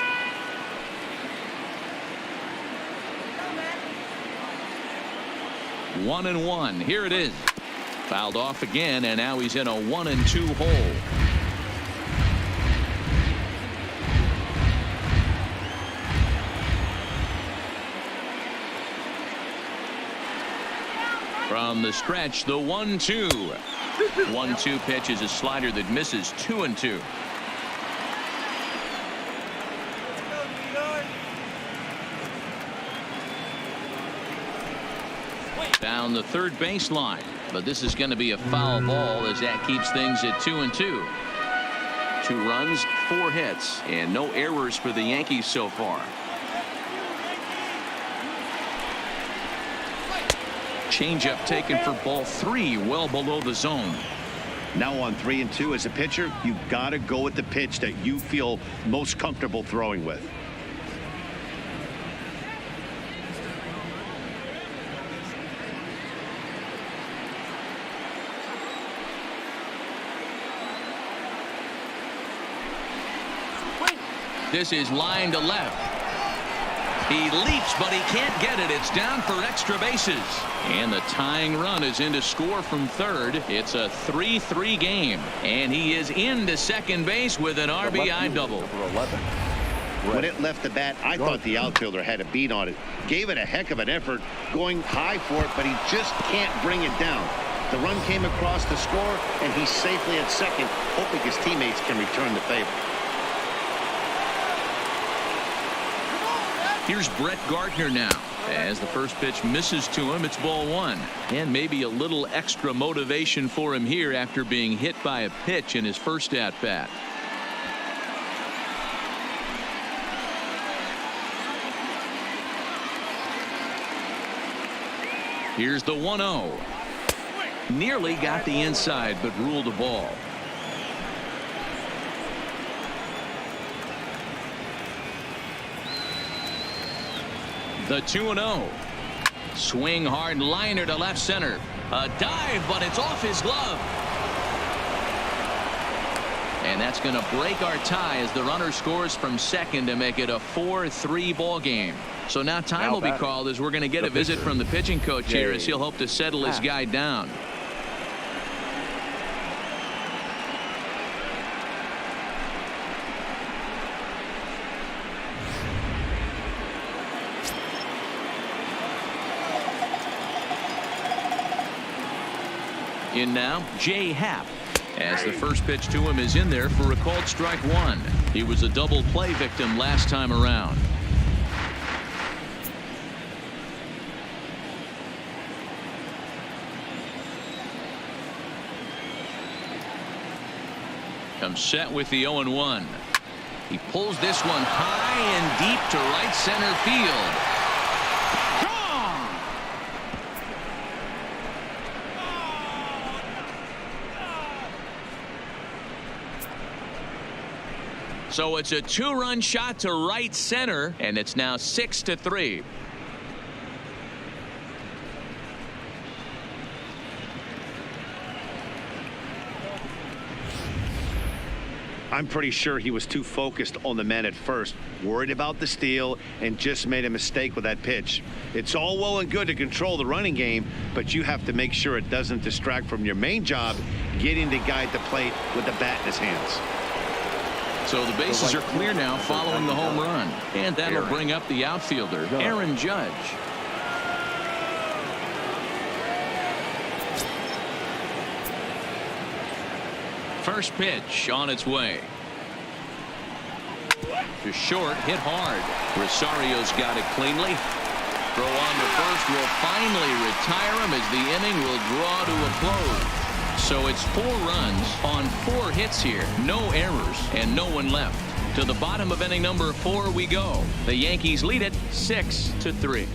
One and one. Here it is. Fouled off again, and now he's in a 1-2 hole. From the stretch, the 1-2. 1-2 pitch is a slider that misses 2-2. Down the third baseline, but this is going to be a foul ball as that keeps things at 2-2. 2 runs, 4 hits, and no errors for the Yankees so far. Changeup taken for ball 3, well below the zone. Now on 3-2 as a pitcher, you got to go with the pitch that you feel most comfortable throwing with. This is line to left. He leaps, but he can't get it. It's down for extra bases. And the tying run is in to score from third. It's a 3-3 game. And he is into second base with an RBI double. When it left the bat, I thought the outfielder had a beat on it. Gave it a heck of an effort, going high for it, but he just can't bring it down. The run came across to score, and he's safely at second, hoping his teammates can return the favor. Here's Brett Gardner now. As the first pitch misses to him, it's ball 1. And maybe a little extra motivation for him here after being hit by a pitch in his first at-bat. Here's the 1-0. Nearly got the inside, but ruled a ball. The 2-0. Swing hard liner to left center. A dive, but it's off his glove. And that's going to break our tie as the runner scores from second to make it a 4-3 ball game. So now time will be called as we're going to get a visit from the pitching coach here as he'll hope to settle his guy down. In now, Jay Happ, as the first pitch to him is in there for a called strike 1. He was a double play victim last time around. Comes set with the 0-1. He pulls this one high and deep to right center field. So it's a 2-run shot to right center, and it's now 6-3. I'm pretty sure he was too focused on the man at first, worried about the steal, and just made a mistake with that pitch. It's all well and good to control the running game, but you have to make sure it doesn't distract from your main job, getting the guy at the plate with the bat in his hands. So the bases are clear now following the home run. And that'll bring up the outfielder, Aaron Judge. First pitch on its way. To short, hit hard. Rosario's got it cleanly. Throw on to first will finally retire him as the inning will draw to a close. So it's 4 runs on 4 hits here. No errors and no one left. To the bottom of inning number 4 we go. The Yankees lead it 6-3.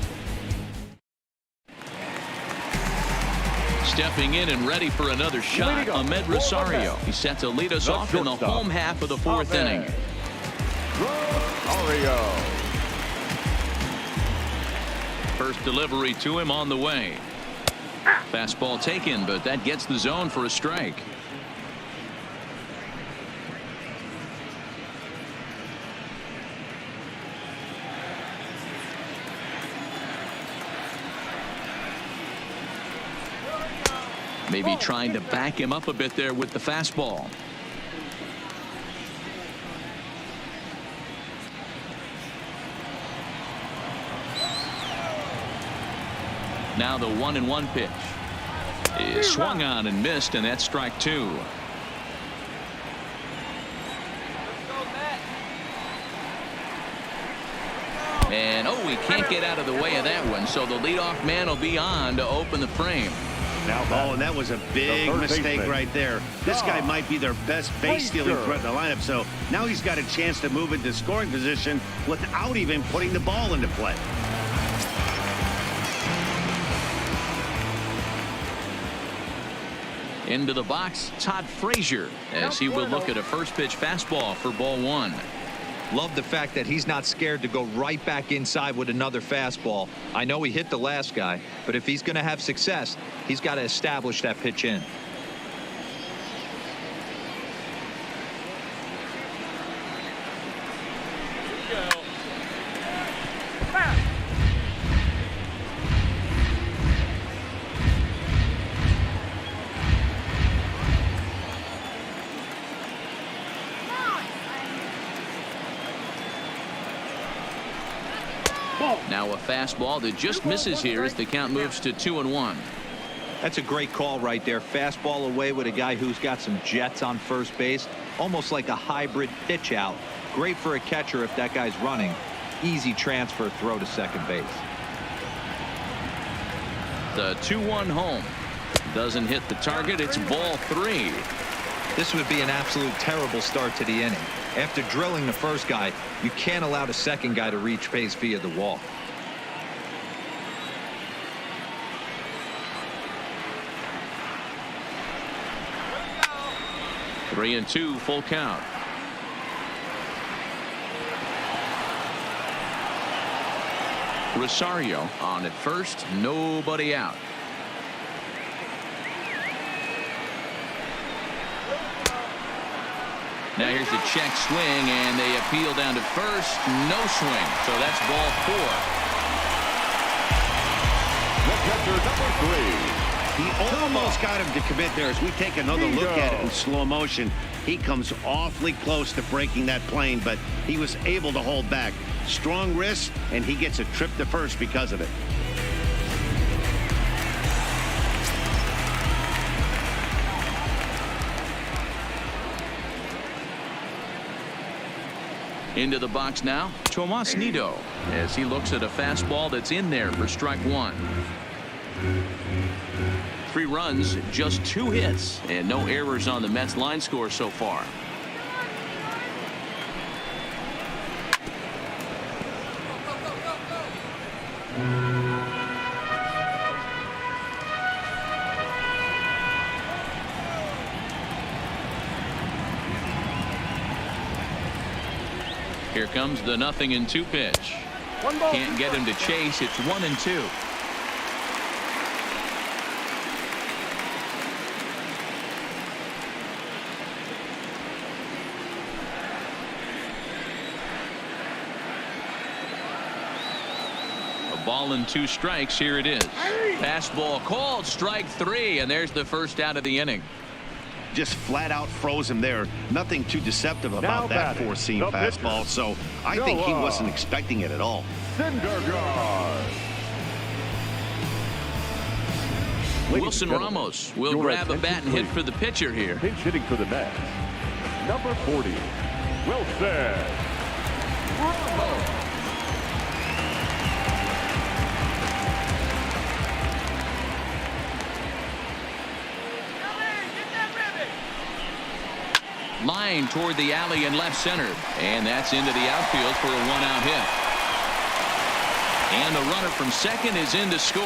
Stepping in and ready for another shot, Ahmed Rosario. He's set to lead us off in the home half of the 4th inning. First delivery to him on the way. Fastball taken, but that gets the zone for a strike. Maybe trying to back him up a bit there with the fastball. Now the 1-1 pitch. is swung on and missed, and that's strike 2. And he can't get out of the way of that one, so the leadoff man will be on to open the frame. And that was a big mistake right there. This guy might be their best base-stealing threat in the lineup, so now he's got a chance to move into scoring position without even putting the ball into play. Into the box, Todd Frazier, as he will look at a first pitch fastball for ball 1. Love the fact that he's not scared to go right back inside with another fastball. I know he hit the last guy, but if he's going to have success, he's got to establish that pitch in. Now a fastball that just misses here as the count moves to 2-1. That's a great call right there. Fastball away with a guy who's got some jets on first base, almost like a hybrid pitch out. Great for a catcher if that guy's running. Easy transfer throw to second base. The 2-1 home doesn't hit the target. It's ball 3. This would be an absolute terrible start to the inning. After drilling the first guy, you can't allow the second guy to reach base via the wall. Three and 2, full count. Rosario on at first, nobody out. Now here's the check swing, and they appeal down to first. No swing, so that's ball 4. The catcher, number 3. He almost got him to commit there. As we take another look at it in slow motion, he comes awfully close to breaking that plane, but he was able to hold back. Strong wrist, and he gets a trip to first because of it. Into the box now, Tomas Nido, as he looks at a fastball that's in there for strike 1. 3 runs, just 2 hits, and no errors on the Mets line score so far. Here comes the 0-2 pitch. Can't get him to chase. It's 1-2. A ball and 2 strikes. Here it is. Fastball called, strike 3, and there's the first out of the inning. Just flat out froze him there. Nothing too deceptive about that four-seam fastball, so I think he wasn't expecting it at all. Wilson Ramos will grab a bat and hit for the pitcher here. Pinch hitting for the Mets. Number 40, Wilson Ramos. Line toward the alley in left center, and that's into the outfield for a 1-out hit. And the runner from second is in to score.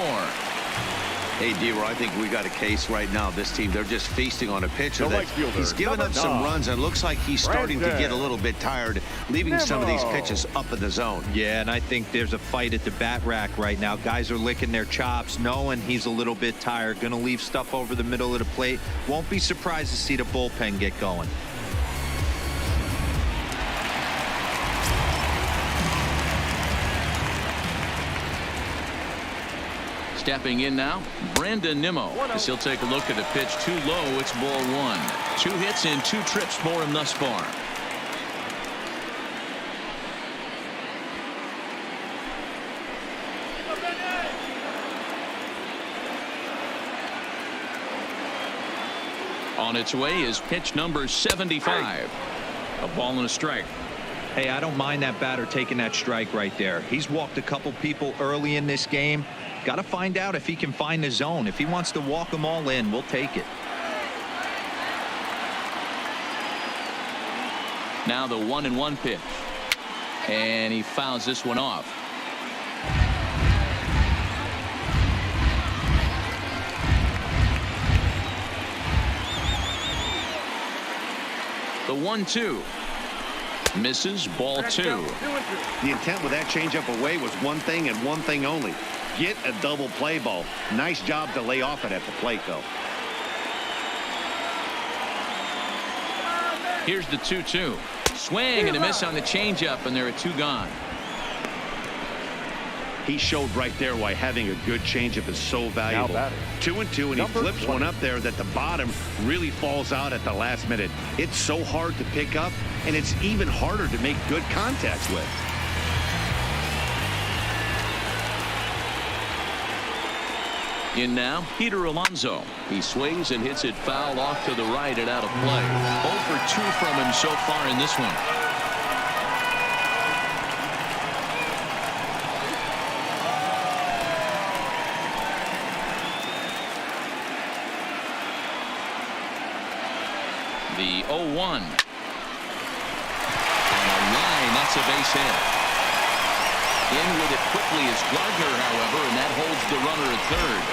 Hey, D-Roy, I think we got a case right now. This team, they're just feasting on a pitcher that he's given up some runs, and looks like he's starting to get a little bit tired, leaving some of these pitches up in the zone. Yeah, and I think there's a fight at the bat rack right now. Guys are licking their chops, knowing he's a little bit tired, going to leave stuff over the middle of the plate. Won't be surprised to see the bullpen get going. Stepping in now, Brandon Nimmo, as he'll take a look at a pitch too low. It's ball 1. 2 hits and 2 trips for him thus far. On its way is pitch number 75. A ball and a strike. Hey, I don't mind that batter taking that strike right there. He's walked a couple people early in this game. Got to find out if he can find the zone. If he wants to walk them all in, we'll take it. Now the 1-1 pitch. And he fouls this one off. The 1-2. Misses, ball 2. The intent with that changeup away was one thing and one thing only. Get a double play ball. Nice job to lay off it at the plate, though. Here's the 2-2. Swing and a miss on the changeup, and there are 2 gone. He showed right there why having a good changeup is so valuable. 2-2, and he flips one up there that the bottom really falls out at the last minute. It's so hard to pick up, and it's even harder to make good contact with. In now, Peter Alonso. He swings and hits it foul off to the right and out of play. 0 for 2 from him so far in this one. The 0-1. On a line, that's a base hit. In with it quickly is Gardner, however, and that holds the runner at third.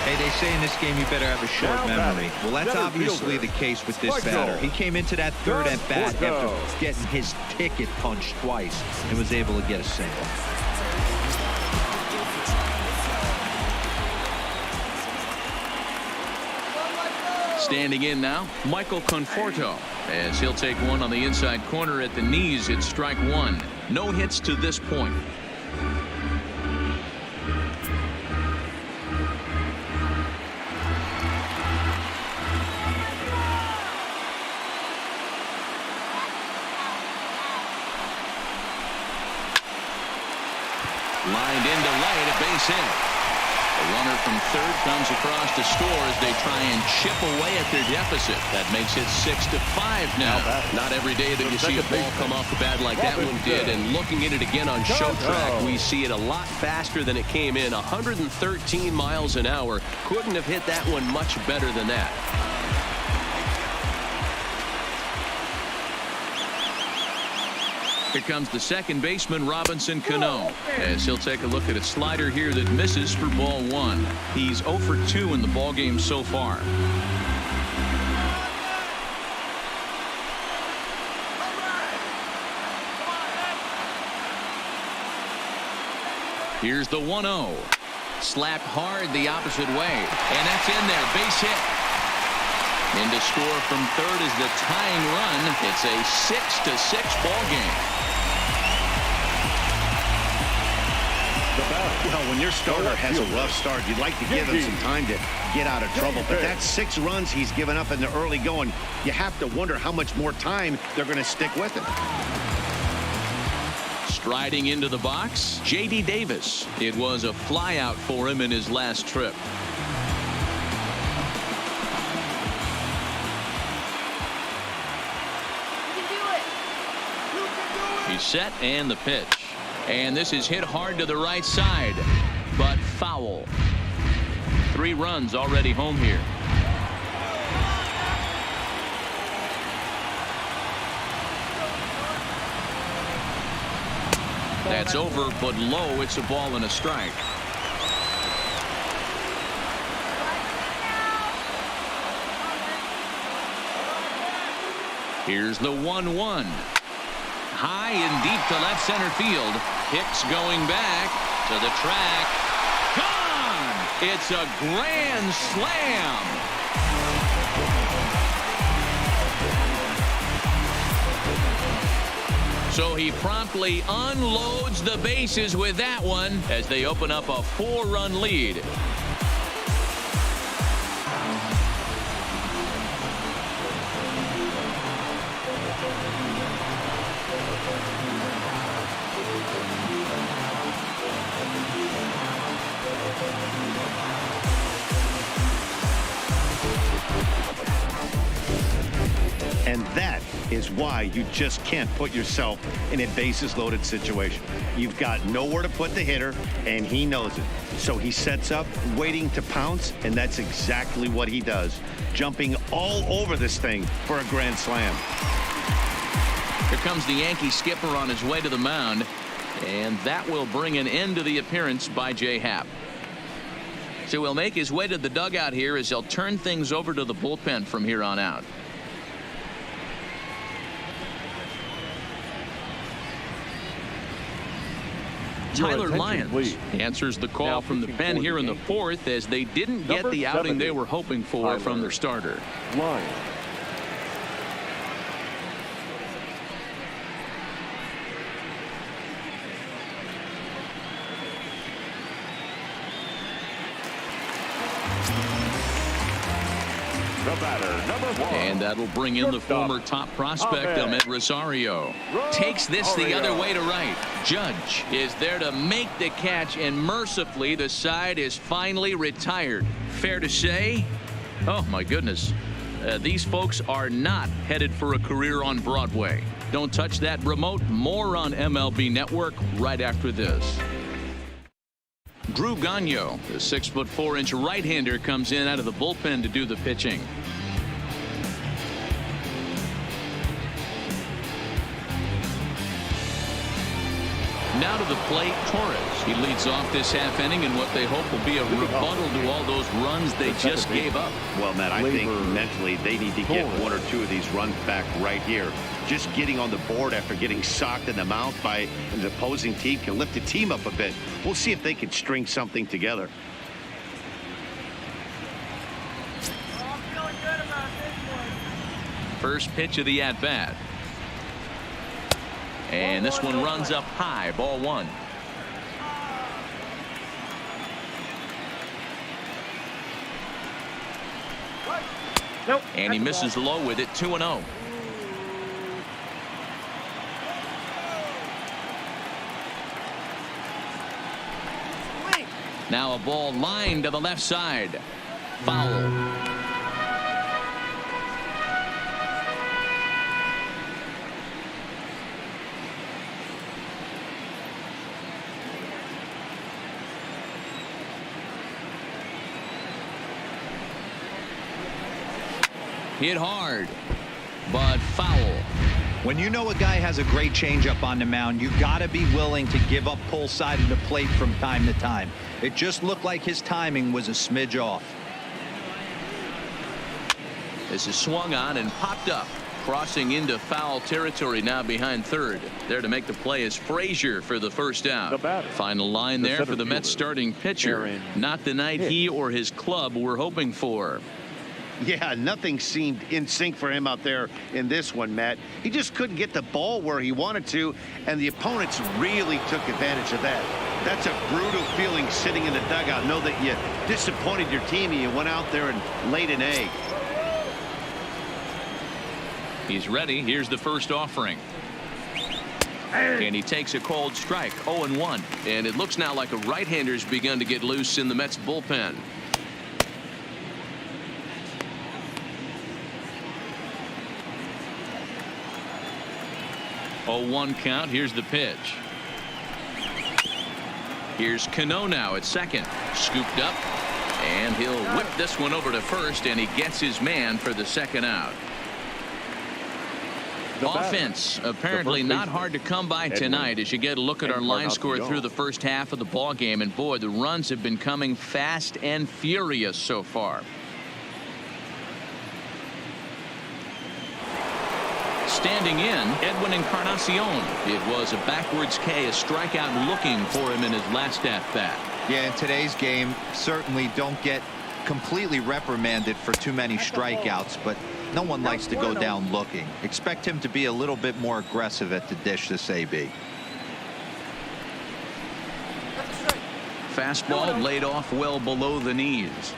Hey, they say in this game you better have a short memory. Well, that's obviously the case with this batter. He came into that third at bat after getting his ticket punched twice and was able to get a single. Standing in now, Michael Conforto, as he'll take one on the inside corner at the knees. It's strike 1. No hits to this point. Lined into right, a base hit. The runner from third comes across to score as they try and chip away at their deficit. That makes it 6-5 now. Not every day that you see a ball come off the bat like that one did. And looking at it again on show track, we see it a lot faster than it came in. 113 miles an hour. Couldn't have hit that one much better than that. Here comes the second baseman, Robinson Cano, as he'll take a look at a slider here that misses for ball 1. He's 0 for 2 in the ballgame so far. Here's the 1-0. Slapped hard the opposite way, and that's in there. Base hit. In to score from third is the tying run. It's a 6-6 ball game. Well, when your starter has a rough start, you'd like to give him some time to get out of trouble. But that's 6 runs he's given up in the early going. You have to wonder how much more time they're going to stick with him. Striding into the box, J.D. Davis. It was a flyout for him in his last trip. He's set and the pitch. And this is hit hard to the right side, but foul. 3 runs already home here. That's over, but low. It's a ball and a strike. Here's the 1-1. High and deep to left center field. Hicks going back to the track. Gone! It's a grand slam. So he promptly unloads the bases with that one as they open up a 4-run lead. And that is why you just can't put yourself in a bases-loaded situation. You've got nowhere to put the hitter, and he knows it. So he sets up, waiting to pounce, and that's exactly what he does, jumping all over this thing for a grand slam. Here comes the Yankee skipper on his way to the mound, and that will bring an end to the appearance by Jay Happ. So he'll make his way to the dugout here as he'll turn things over to the bullpen from here on out. Tyler Lyons answers the call from the pen here in the fourth as they didn't get the outing they were hoping for from their starter. Lyons. The batter, number 1. And that'll bring in the former top prospect, Ahmed Rosario. Takes this the other way to right. Judge is there to make the catch, and mercifully the side is finally retired. Fair to say? Oh, my goodness. These folks are not headed for a career on Broadway. Don't touch that remote. More on MLB Network right after this. Drew Gagno, the 6'4" right-hander, comes in out of the bullpen to do the pitching. Now to the plate, Torres. He leads off this half inning in what they hope will be a rebuttal to all those runs they just gave up. Well, Matt, I think mentally they need to get one or two of these runs back right here. Just getting on the board after getting socked in the mouth by an opposing team can lift the team up a bit. We'll see if they can string something together. First pitch of the at-bat. And this one runs up high, ball 1. Nope, and he misses low with it, 2-0. Now a ball lined to the left side. Foul. Hit hard, but foul. When you know a guy has a great changeup on the mound, you got to be willing to give up pull side of the plate from time to time. It just looked like his timing was a smidge off. This is swung on and popped up, crossing into foul territory now behind third. There to make the play is Frazier for the first out. Final line there for the Mets starting pitcher. Not the night he or his club were hoping for. Yeah, nothing seemed in sync for him out there in this one, Matt. He just couldn't get the ball where he wanted to, and the opponents really took advantage of that. That's a brutal feeling sitting in the dugout. Know that you disappointed your team and you went out there and laid an egg. He's ready. Here's the first offering. And he takes a cold strike, 0-1. And it looks now like a right-hander's begun to get loose in the Mets bullpen. 0-1 count. Here's the pitch. Here's Cano now at second. Scooped up. And he'll whip this one over to first, and he gets his man for the second out. Offense apparently not hard to come by tonight as you get a look at our line score through the first half of the ball game. And boy, the runs have been coming fast and furious so far. Standing in, Edwin Encarnacion. It was a backwards K, a strikeout looking for him in his last at-bat. Yeah, in today's game, certainly don't get completely reprimanded for too many strikeouts, but no one likes to go down looking. Expect him to be a little bit more aggressive at the dish this AB. Fastball laid off well below the knees.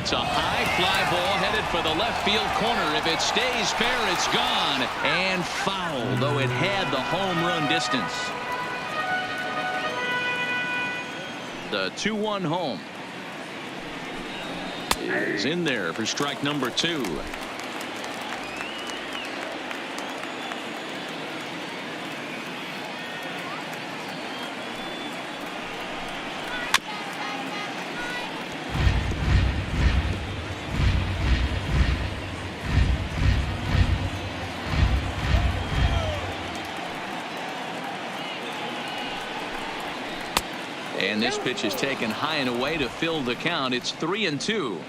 It's a high fly ball headed for the left field corner. If it stays fair, it's gone. And foul, though it had the home run distance. The 2-1 home is in there for strike number 2. And this pitch is taken high and away to fill the count. It's 3-2.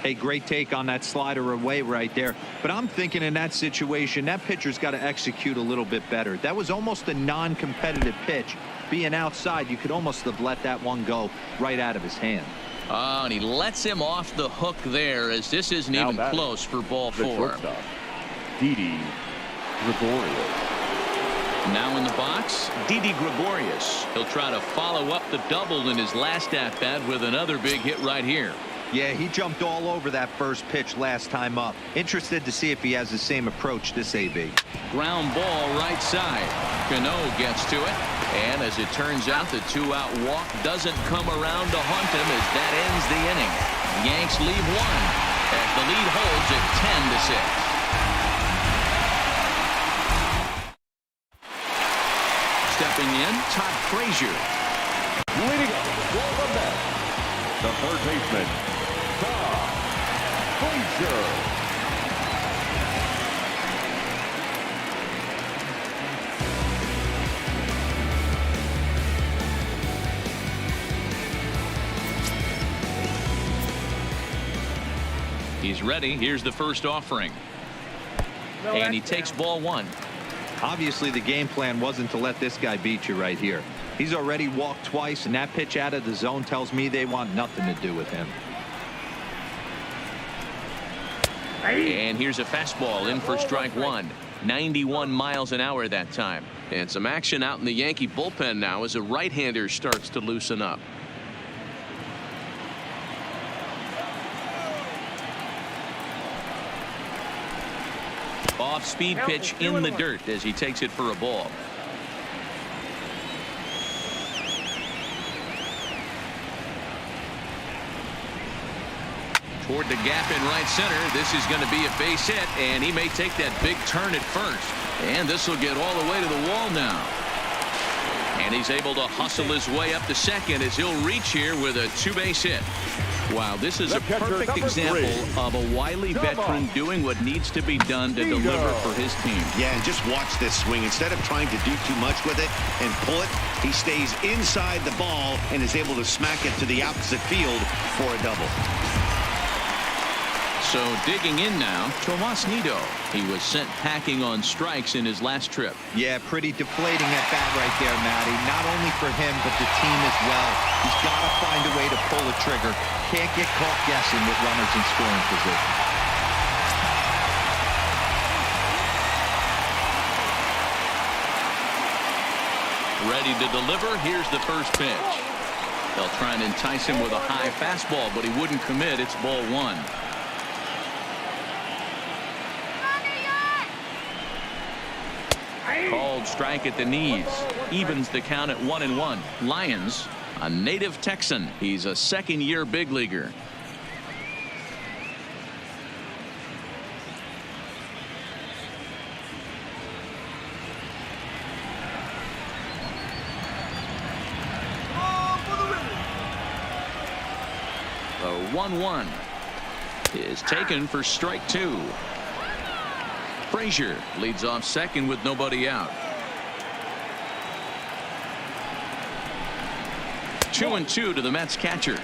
Hey, great take on that slider away right there. But I'm thinking in that situation, that pitcher's got to execute a little bit better. That was almost a non-competitive pitch. Being outside, you could almost have let that one go right out of his hand. Oh, and he lets him off the hook there, as this isn't even close for ball 4. Didi Gregorius. Now in the box, Didi Gregorius. He'll try to follow up the double in his last at-bat with another big hit right here. Yeah, he jumped all over that first pitch last time up. Interested to see if he has the same approach this AB. Ground ball right side. Cano gets to it. And as it turns out, the 2-out walk doesn't come around to haunt him as that ends the inning. Yanks leave 1 as the lead holds at 10-6. Stepping in, Todd Frazier. Leading up for the Mets, the third baseman, Todd Frazier. He's ready. Here's the first offering. And he takes ball 1. Obviously, the game plan wasn't to let this guy beat you right here. He's already walked twice, and that pitch out of the zone tells me they want nothing to do with him. And here's a fastball in for strike 1. 91 miles an hour that time. And some action out in the Yankee bullpen now as a right-hander starts to loosen up. Off-speed pitch in the dirt as he takes it for a ball. Toward the gap in right center. This is going to be a base hit, and he may take that big turn at first. And this will get all the way to the wall now. And he's able to hustle his way up to second as he'll reach here with a 2-base hit. Wow, this is a perfect example of a wily veteran doing what needs to be done to deliver for his team. Yeah, and just watch this swing. Instead of trying to do too much with it and pull it, he stays inside the ball and is able to smack it to the opposite field for a double. So digging in now, Tomas Nido. He was sent packing on strikes in his last trip. Yeah, pretty deflating at bat right there, Matty. Not only for him, but the team as well. He's got to find a way to pull the trigger. Can't get caught guessing with runners in scoring position. Ready to deliver. Here's the first pitch. They'll try and entice him with a high fastball, but he wouldn't commit. It's ball 1. Called strike at the knees. Evens the count at 1-1. Lyons, a native Texan. He's a second-year big leaguer. The 1-1 is taken for strike 2. Frazier leads off second with nobody out. 2-2 to the Mets catcher.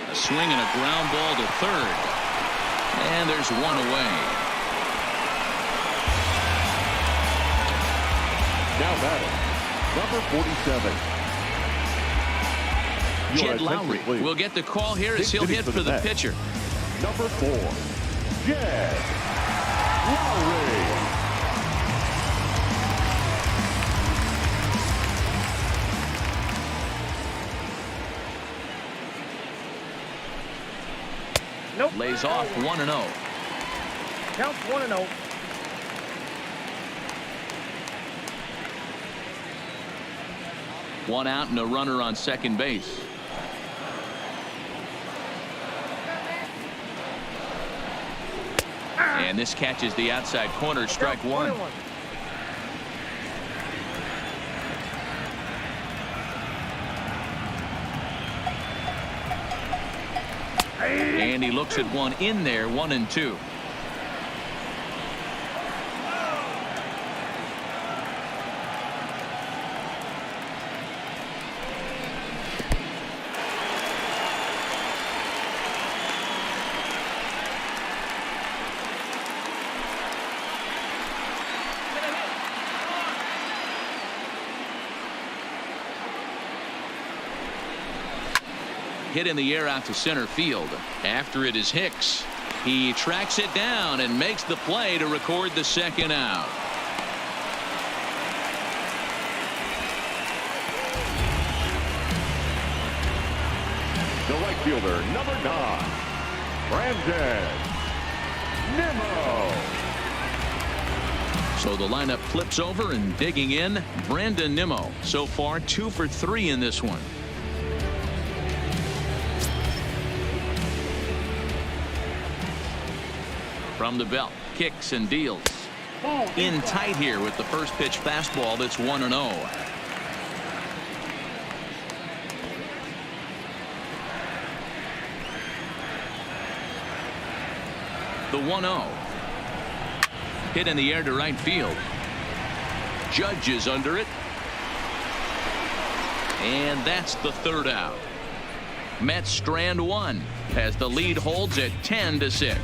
A swing and a ground ball to third. And there's one away. Now batting, number 47. Jed Lowry will get the call here as he'll hit for the pitcher. Number 4, Jed Lowry. Nope. Lays off 1-0. Counts 1-0. One out and a runner on second base. And this catches the outside corner, strike one. And he looks at one in there, 1-2. Hit in the air out to center field. After it is Hicks. He tracks it down and makes the play to record the second out. The right fielder, number 9, Brandon Nimmo. So the lineup flips over, and digging in, Brandon Nimmo. So far 2 for 3 in this one. From the belt, kicks and deals. In tight here with the first pitch fastball that's 1-0. The 1-0. Hit in the air to right field. Judge is under it. And that's the third out. Mets strand one as the lead holds at 10-6.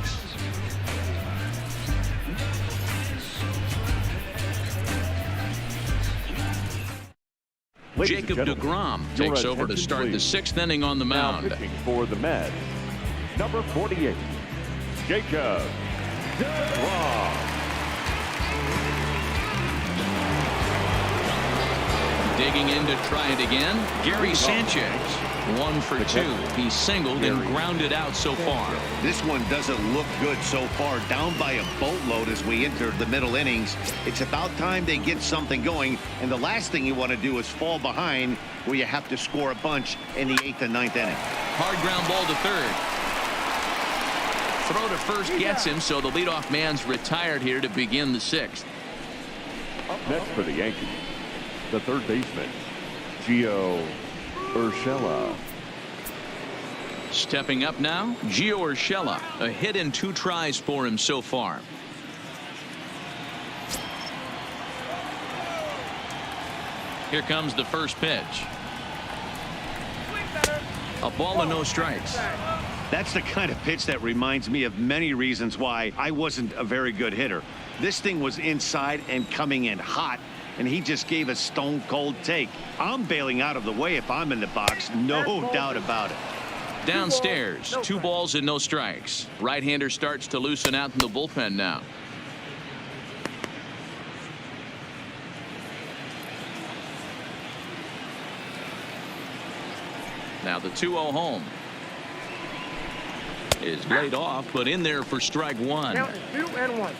Jacob deGrom takes over to start the 6th inning on the mound. Now pitching for the Mets, number 48, Jacob deGrom. Digging in to try it again, Gary Sanchez. 1 for 2. He singled and grounded out so far. This one doesn't look good so far. Down by a boatload as we enter the middle innings. It's about time they get something going. And the last thing you want to do is fall behind where you have to score a bunch in the 8th and 9th inning. Hard ground ball to third. Throw to first gets him, so the leadoff man's retired here to begin the 6th. Up next for the Yankees, the third baseman, Gio Urshela. Stepping up now, Gio Urshela. A hit and 2 tries for him so far. Here comes the first pitch. A ball and no strikes. That's the kind of pitch that reminds me of many reasons why I wasn't a very good hitter. This thing was inside and coming in hot, and he just gave a stone cold take. I'm bailing out of the way if I'm in the box, no doubt about it. Downstairs, 2 balls and no strikes. Right-hander starts to loosen out in the bullpen now. Now the 2-0 home is laid off, but in there for strike 1. Count is 2-1.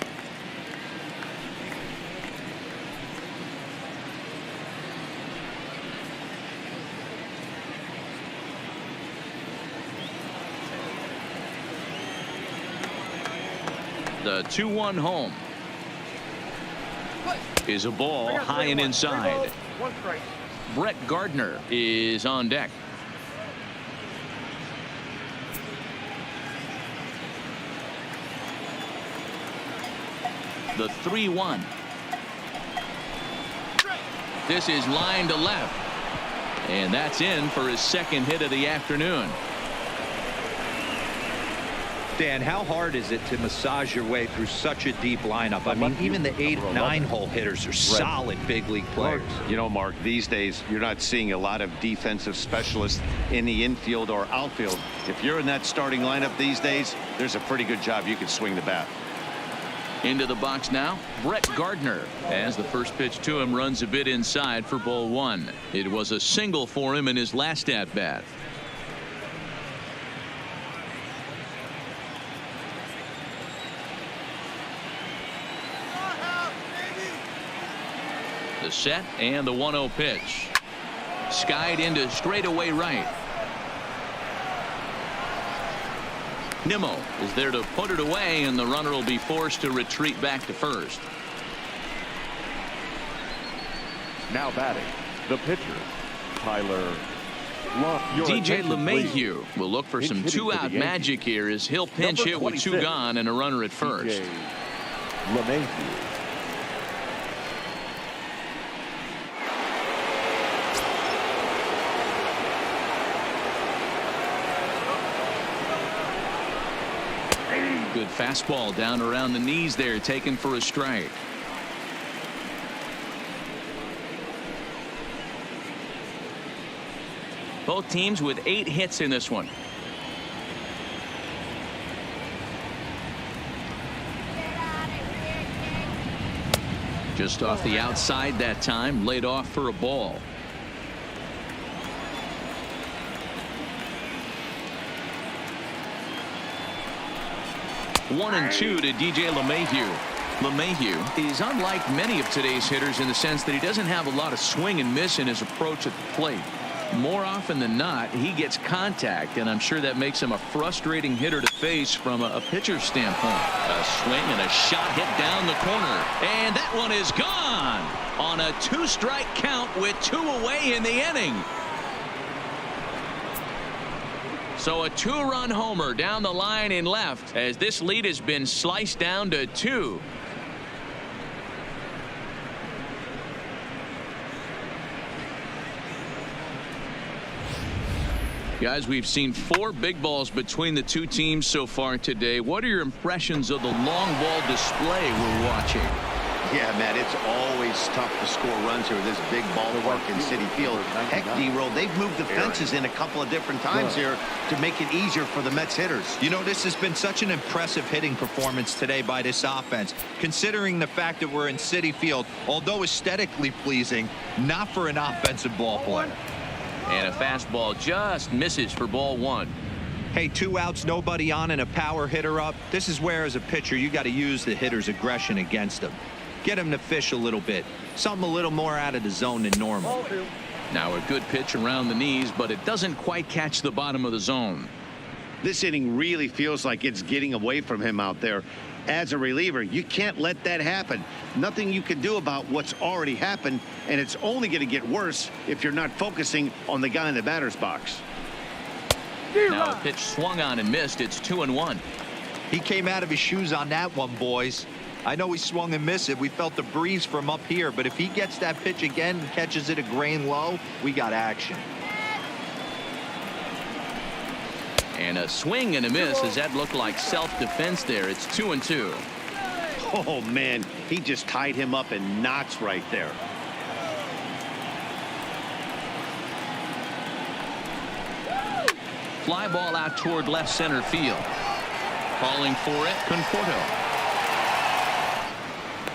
The 2-1 home is a ball high and inside. 1 strike. Brett Gardner is on deck. The 3-1. This is line to left, and that's in for his second hit of the afternoon. Dan, how hard is it to massage your way through such a deep lineup? I mean, even the 8 and 9 hole hitters are solid big league players. You know, Mark, these days you're not seeing a lot of defensive specialists in the infield or outfield. If you're in that starting lineup these days, there's a pretty good job you can swing the bat. Into the box now, Brett Gardner, as the first pitch to him runs a bit inside for ball 1. It was a single for him in his last at bat. The set and the 1-0 pitch. Skied into straightaway right. Nimmo is there to put it away, and the runner will be forced to retreat back to first. Now batting, the pitcher, Tyler. DJ LeMahieu will look for some two-out magic here as he'll pinch hit with two gone and a runner at first. LeMahieu. Good fastball down around the knees there, taken for a strike. Both teams with 8 hits in this one. Just off the outside that time, laid off for a ball. One and two to DJ LeMahieu. LeMahieu is unlike many of today's hitters in the sense that he doesn't have a lot of swing and miss in his approach at the plate. More often than not, he gets contact, and I'm sure that makes him a frustrating hitter to face from a pitcher's standpoint. A swing and a shot hit down the corner, and that one is gone on a 2-strike count with 2 away in the inning. So a 2-run homer down the line in left as this lead has been sliced down to 2. Guys, we've seen 4 big balls between the two teams so far today. What are your impressions of the long ball display we're watching? Yeah, Matt, it's always tough to score runs here with this big ballpark in Citi Field. Heck, D-Roll, they've moved the fences in a couple of different times here to make it easier for the Mets hitters. You know, this has been such an impressive hitting performance today by this offense, considering the fact that we're in Citi Field, although aesthetically pleasing, not for an offensive ball player. And a fastball just misses for ball 1. Hey, 2 outs, nobody on, and a power hitter up. This is where, as a pitcher, you got to use the hitter's aggression against him. Get him to fish a little bit. Something a little more out of the zone than normal. Now a good pitch around the knees, but it doesn't quite catch the bottom of the zone. This inning really feels like it's getting away from him out there. As a reliever, you can't let that happen. Nothing you can do about what's already happened, and it's only going to get worse if you're not focusing on the guy in the batter's box. Now a pitch swung on and missed. It's 2-1. He came out of his shoes on that one, boys. I know he swung and missed it. We felt the breeze from up here, but if he gets that pitch again and catches it a grain low, we got action. And a swing and a miss. Does that look like self-defense there? It's 2-2. Oh, man, he just tied him up in knots right there. Fly ball out toward left center field. Calling for it, Conforto.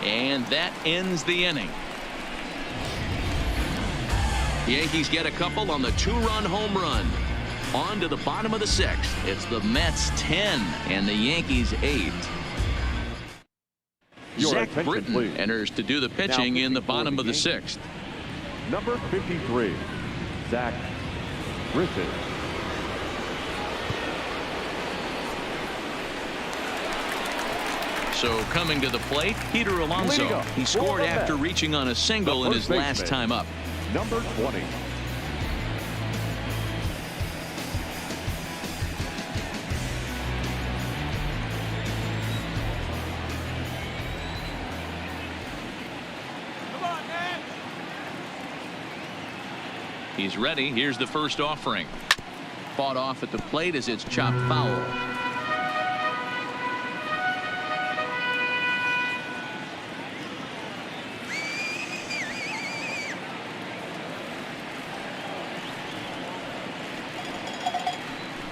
And that ends the inning. Yankees get a couple on the 2-run home run. On to the bottom of the 6th. It's the Mets 10 and the Yankees 8. Zach Britton enters to do the pitching in the bottom of the 6th. Number 53, Zach Britton. So coming to the plate, Peter Alonso. He scored after reaching on a single in his last time up. Number 20. He's ready. Here's the first offering. Fought off at the plate as it's chopped foul.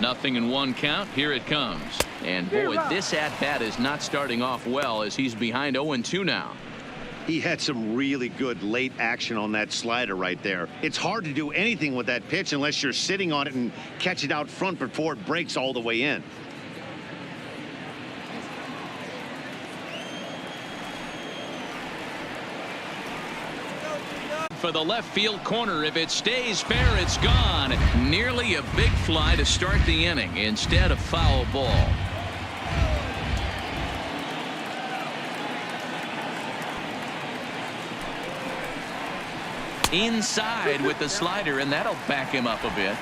Nothing in 1 count. Here it comes. And boy, this at-bat is not starting off well as he's behind 0-2 now. He had some really good late action on that slider right there. It's hard to do anything with that pitch unless you're sitting on it and catch it out front before it breaks all the way in. for the left field corner. If it stays fair, it's gone. Nearly a big fly to start the inning instead of foul ball. Inside with the slider, and that'll back him up a bit.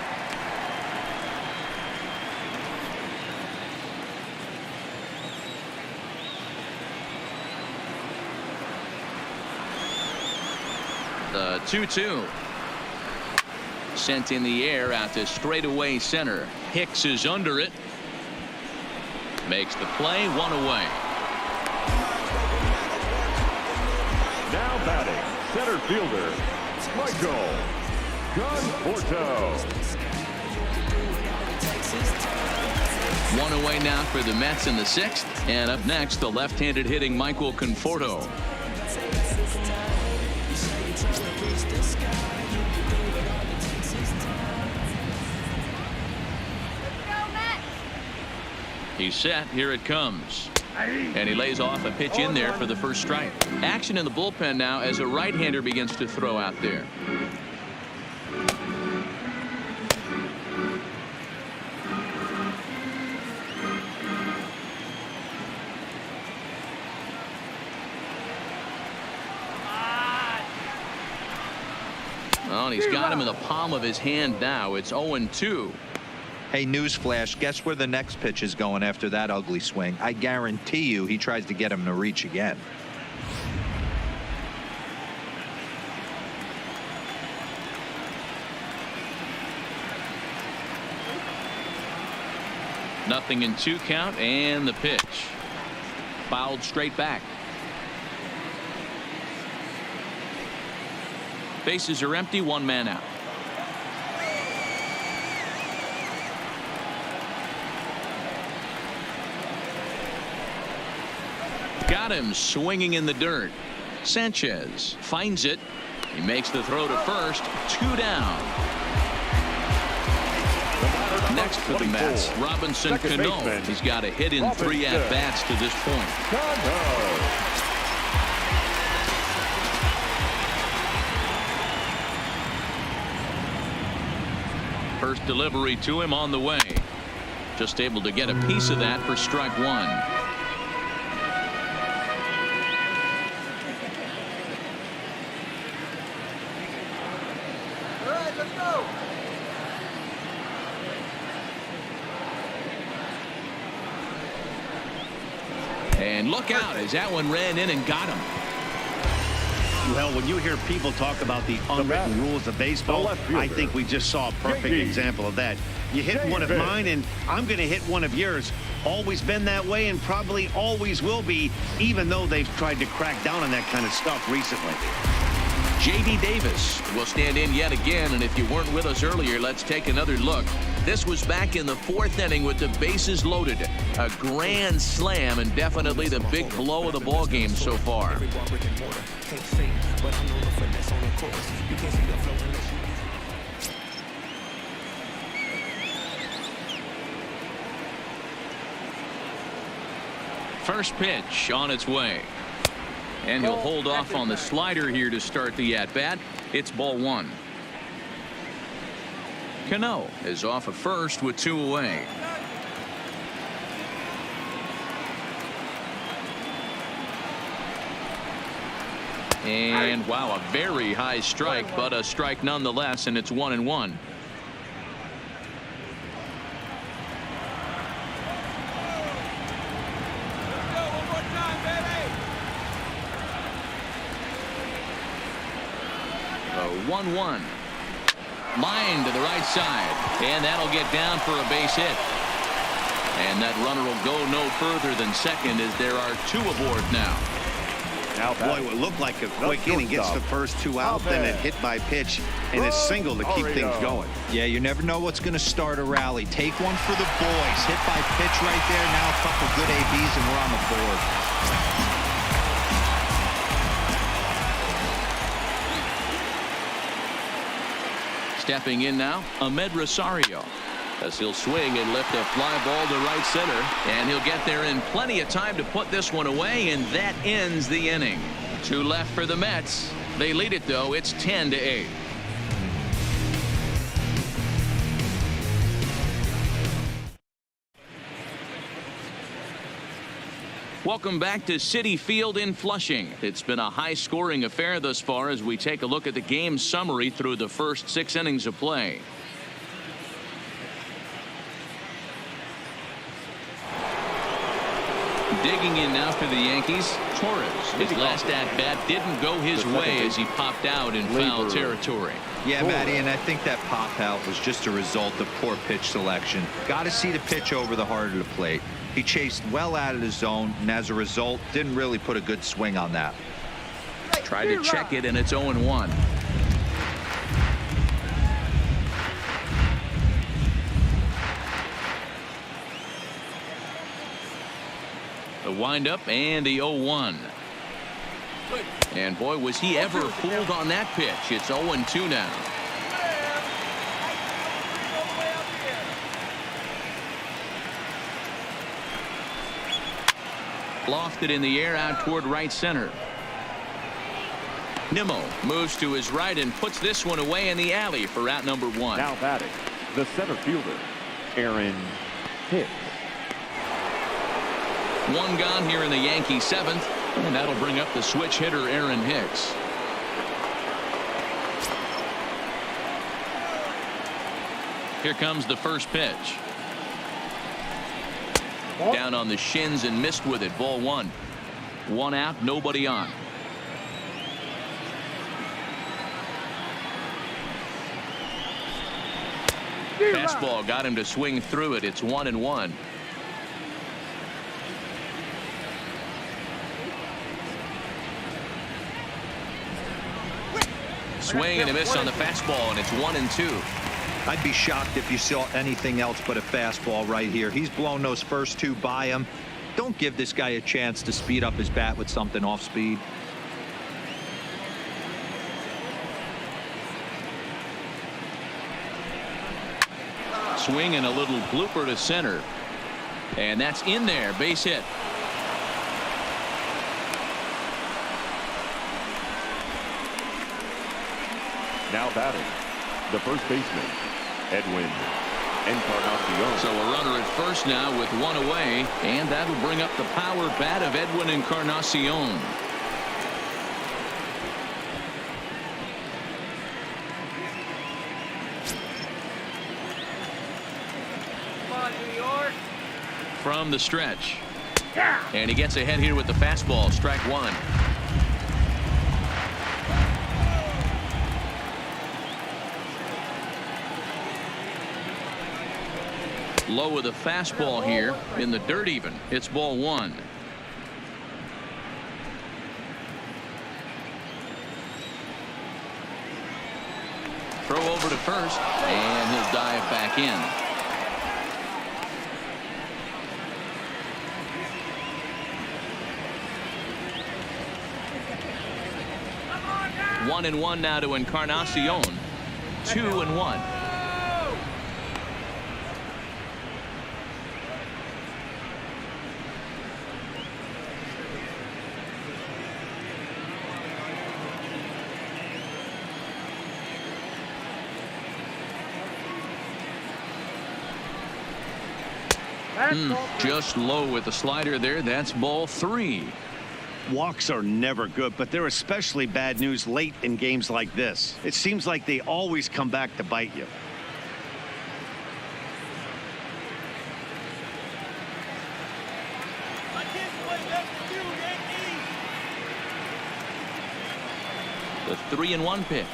The 2-2. Sent in the air out to straightaway center. Hicks is under it. Makes the play, one away. Now batting, center fielder, Michael Conforto. One away now for the Mets in the sixth. And up next, the left-handed hitting Michael Conforto. He's set. Here it comes. And he lays off a pitch in there for the first strike. Action in the bullpen now as a right-hander begins to throw out there. Well, and he's got him in the palm of his hand now. It's 0-2. Hey, newsflash, guess where the next pitch is going after that ugly swing? I guarantee you he tries to get him to reach again. Nothing in 2 count, and the pitch. Fouled straight back. Bases are empty, 1 man out. Got him swinging in the dirt. Sanchez finds it. He makes the throw to first. 2 down. Next for the Mets, Robinson Cano. He's got a hit in 3 at-bats to this point. First delivery to him on the way. Just able to get a piece of that for strike 1. And look out as that one ran in and got him. Well, when you hear people talk about the unwritten rules of baseball, I think we just saw a perfect example of that. You hit one of mine, and I'm going to hit one of yours. Always been that way and probably always will be, even though they've tried to crack down on that kind of stuff recently. J.D. Davis will stand in yet again, and if you weren't with us earlier, let's take another look. This was back in the 4th inning with the bases loaded. A grand slam and definitely the big blow of the ball game so far. First pitch on its way. And he'll hold off on the slider here to start the at-bat. It's ball 1. Cano is off at first with 2 away. And wow, a very high strike, but a strike nonetheless, and it's 1-1. A 1-1. Line to the right side, and that'll get down for a base hit. And that runner will go no further than second as there are 2 aboard now. Boy, it would look like a quick inning. Gets the first 2 out, then a hit by pitch and a single to keep things going. Yeah, you never know what's going to start a rally. Take one for the boys. Hit by pitch right there. Now a couple good ABs and we're on the board. Stepping in now, Ahmed Rosario, as he'll swing and lift a fly ball to right center, and he'll get there in plenty of time to put this one away, and that ends the inning. 2 left for the Mets. They lead it, though. It's 10-8. Welcome back to Citi Field in Flushing. It's been a high-scoring affair thus far as we take a look at the game summary through the first 6 innings of play. Digging in now for the Yankees, Torres. His last at-bat didn't go his way as he popped out in foul territory. Yeah, Matty, and I think that pop out was just a result of poor pitch selection. Got to see the pitch over the heart of the plate. He chased well out of the zone, and as a result, didn't really put a good swing on that. Tried to check it, and it's 0-1. The windup and the 0-1. And boy, was he ever fooled on that pitch. It's 0-2 now. Lofted in the air out toward right center. Nimmo moves to his right and puts this one away in the alley for out number 1. Now batting, the center fielder, Aaron Hicks. 1 gone here in the Yankee 7th, and that'll bring up the switch hitter Aaron Hicks. Here comes the first pitch. Down on the shins and missed with it. Ball 1. 1 out, nobody on. Fastball got him to swing through it. It's 1-1. Swing and a miss on the fastball, and it's 1-2. I'd be shocked if you saw anything else but a fastball right here. He's blown those first 2 by him. Don't give this guy a chance to speed up his bat with something off speed. Swing and a little blooper to center. And that's in there. Base hit. Now batting, the first baseman, Edwin Encarnacion. So a runner at first now with 1 away, and that'll bring up the power bat of Edwin Encarnacion. Come on, New York. From the stretch. And he gets ahead here with the fastball. Strike 1. Low with a fastball here in the dirt even. It's ball 1. Throw over to first, and he'll dive back in. One and one now to Encarnacion. 2-1. Just low with the slider there. That's ball 3. Walks are never good, but they're especially bad news late in games like this. It seems like they always come back to bite you. The 3-1 pitch.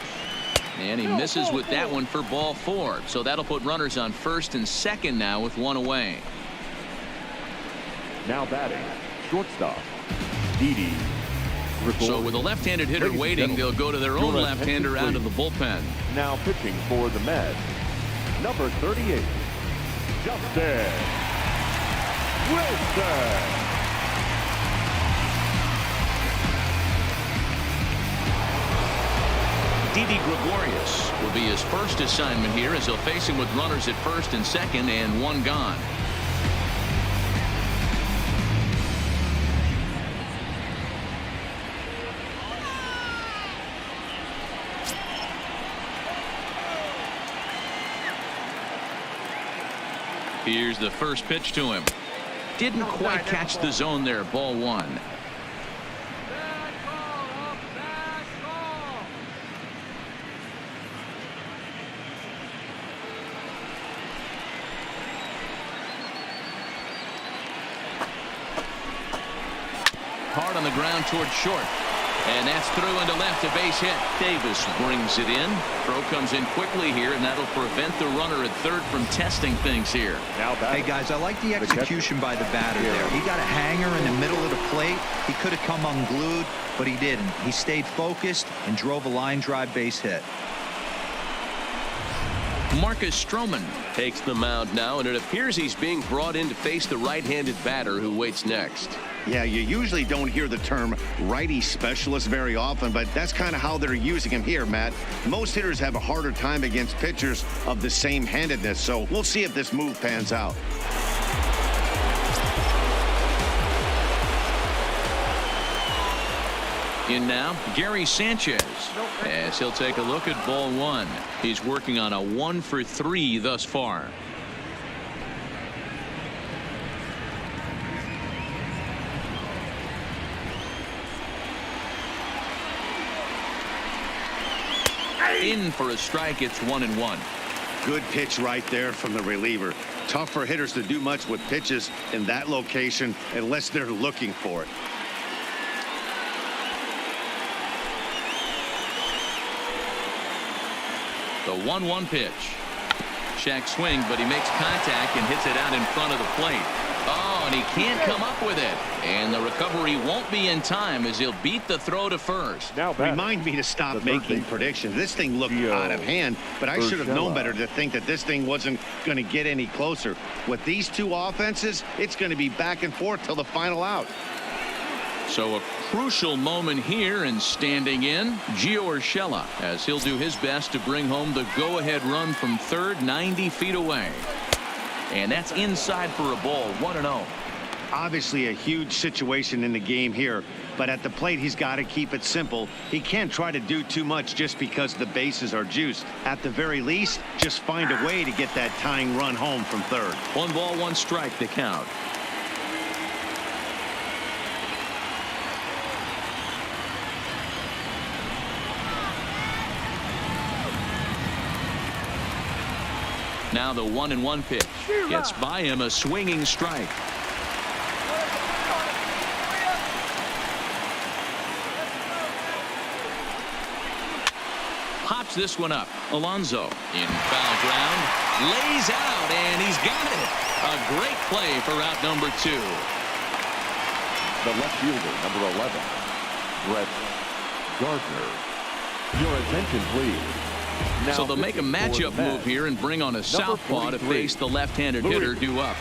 And he misses with that one for ball 4. So that'll put runners on first and second now with 1 away. Now batting, shortstop, Didi. So with a left-handed hitter waiting, they'll go to their own left-hander out of the bullpen. Now pitching for the Mets, number 38, Justin Wilson. Didi Gregorius will be his first assignment here as he'll face him with runners at first and second and 1 gone. Here's the first pitch to him. Didn't quite catch the zone there. Ball 1. Hard on the ground towards short. And that's through into left, a base hit. Davis brings it in. Throw comes in quickly here, and that'll prevent the runner at third from testing things here. Hey, guys, I like the execution by the batter there. He got a hanger in the middle of the plate. He could have come unglued, but he didn't. He stayed focused and drove a line drive base hit. Marcus Stroman takes the mound now, and it appears he's being brought in to face the right-handed batter who waits next. Yeah, you usually don't hear the term righty specialist very often, but that's kind of how they're using him here, Matt. Most hitters have a harder time against pitchers of the same handedness, so we'll see if this move pans out. In now, Gary Sanchez, as he'll take a look at ball 1. He's working on a 1 for 3 thus far. In for a strike. It's 1-1. Good pitch right there from the reliever. Tough for hitters to do much with pitches in that location unless they're looking for it. The 1-1 pitch. Check swing, but he makes contact and hits it out in front of the plate. Oh, and he can't come up with it. And the recovery won't be in time as he'll beat the throw to first. Now remind me to stop making predictions. This thing looked out of hand, but I should have known better to think that this thing wasn't going to get any closer. With these two offenses, it's going to be back and forth till the final out. So a crucial moment here, and standing in, Gio Urshela, as he'll do his best to bring home the go-ahead run from third, 90 feet away. And that's inside for a ball. 1-0. Obviously a huge situation in the game here, but at the plate he's got to keep it simple. He can't try to do too much just because the bases are juiced. At the very least, just find a way to get that tying run home from third. 1 ball, 1 strike to count. Now the 1-1 pitch gets by him, a swinging strike. Hops this one up. Alonso in foul ground, lays out, and he's got it. A great play for out number 2. The left fielder, number 11, Brett Gardner. Your attention, please. Now So they'll make a matchup move here and bring on a southpaw to face the left-handed hitter due up.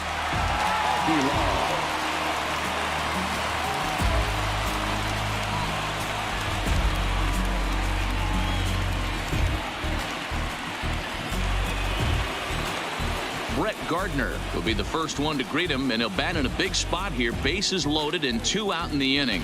Brett Gardner will be the first one to greet him, and he'll bat in a big spot here. Bases loaded and 2 out in the inning.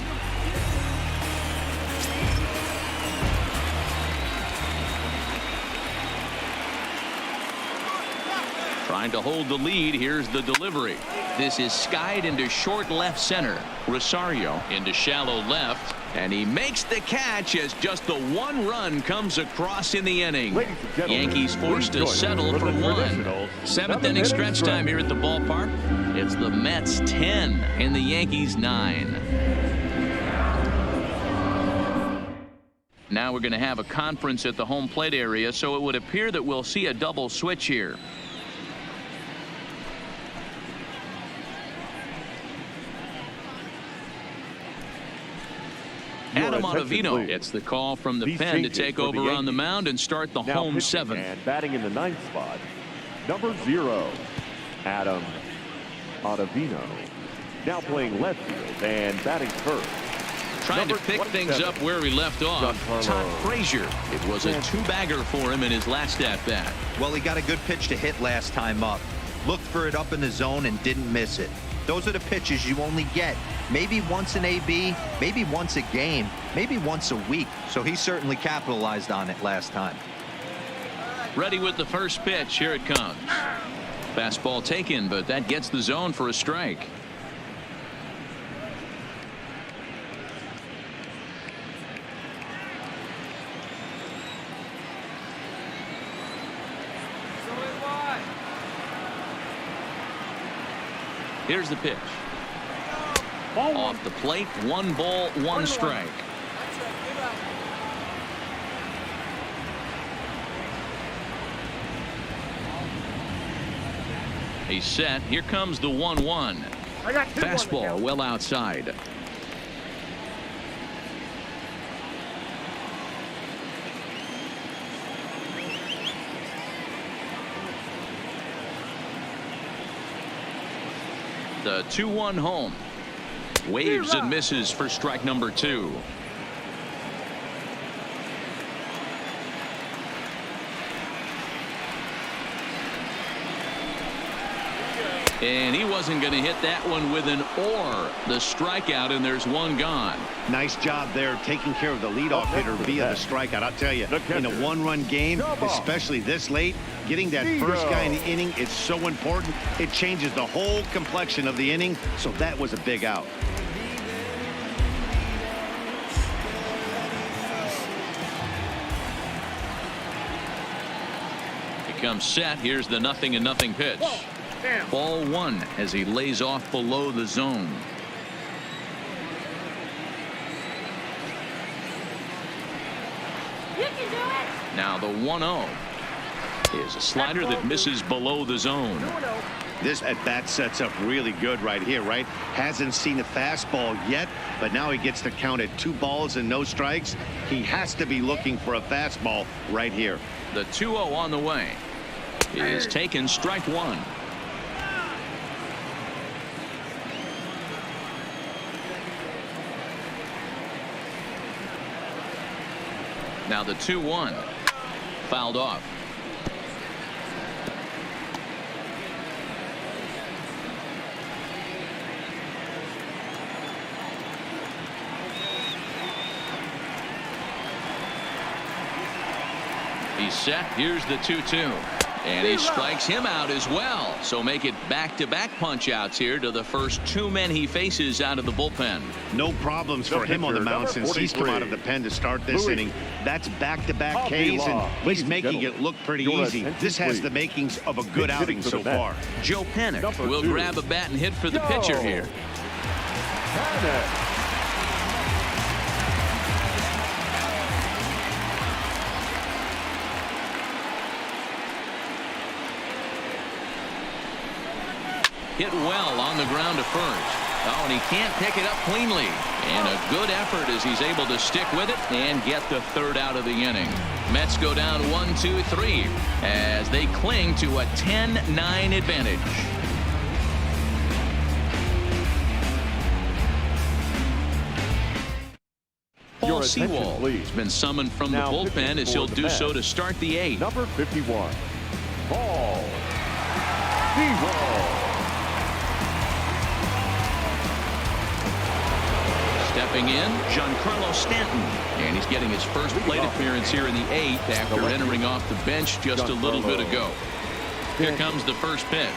Trying to hold the lead. Here's the delivery. This is skied into short left center. Rosario into shallow left, and he makes the catch as just the 1 run comes across in the inning. Yankees forced to settle for 1. 7th inning stretch time here at the ballpark. It's the Mets 10 and the Yankees 9. Now we're going to have a conference at the home plate area, so it would appear that we'll see a double switch here. Adam Ottavino gets the call from the pen to take over on the mound and start the home 7th. And batting in the 9th spot, number 0, Adam Ottavino. Now playing left field and batting first. Trying to pick things up where he left off. Todd Frazier. It was a 2-bagger for him in his last at-bat. Well, he got a good pitch to hit last time up. Looked for it up in the zone and didn't miss it. Those are the pitches you only get maybe once an AB, maybe once a game, maybe once a week. So he certainly capitalized on it last time. Ready with the first pitch. Here it comes. Fastball taken, but that gets the zone for a strike. Here's the pitch. Off the plate, 1 ball, 1 strike. He's set. Here comes the 1-1. Fastball well outside. The 2-1 home. Waves and misses for strike number 2. And he wasn't going to hit that one with an or. The strikeout, and there's 1 gone. Nice job there taking care of the leadoff hitter via the strikeout. I'll tell you, in a 1-run game, especially this late, getting that first guy in the inning is so important. It changes the whole complexion of the inning, so that was a big out. He comes set. Here's the 0-0 pitch. Ball 1 as he lays off below the zone. You can do it. Now the 1-0 is a slider that misses below the zone. This at bat sets up really good right here, right? Hasn't seen a fastball yet, but now he gets to count at 2 balls and no strikes. He has to be looking for a fastball right here. The 2-0 on the way is taken, strike 1. Now the 2-1 fouled off. He's set. Here's the 2-2. And he strikes him out as well. So make it back-to-back punch-outs here to the first 2 men he faces out of the bullpen. No problems for him on the mound since he's come out of the pen to start this inning. That's back-to-back Ks, and he's making it look pretty easy. This has the makings of a good outing so far. Joe Panik will grab a bat and hit for the pitcher here. Hit well on the ground to first. Oh, and he can't pick it up cleanly. And a good effort as he's able to stick with it and get the 3rd out of the inning. Mets go down 1-2-3 as they cling to a 10-9 advantage. Paul Sewald has been summoned from the bullpen as he'll do so to start the 8th. Number 51, Paul Sewald. Stepping in, Giancarlo Stanton. And he's getting his first plate appearance here in the 8th after entering off the bench just a little bit ago. Here comes the first pitch.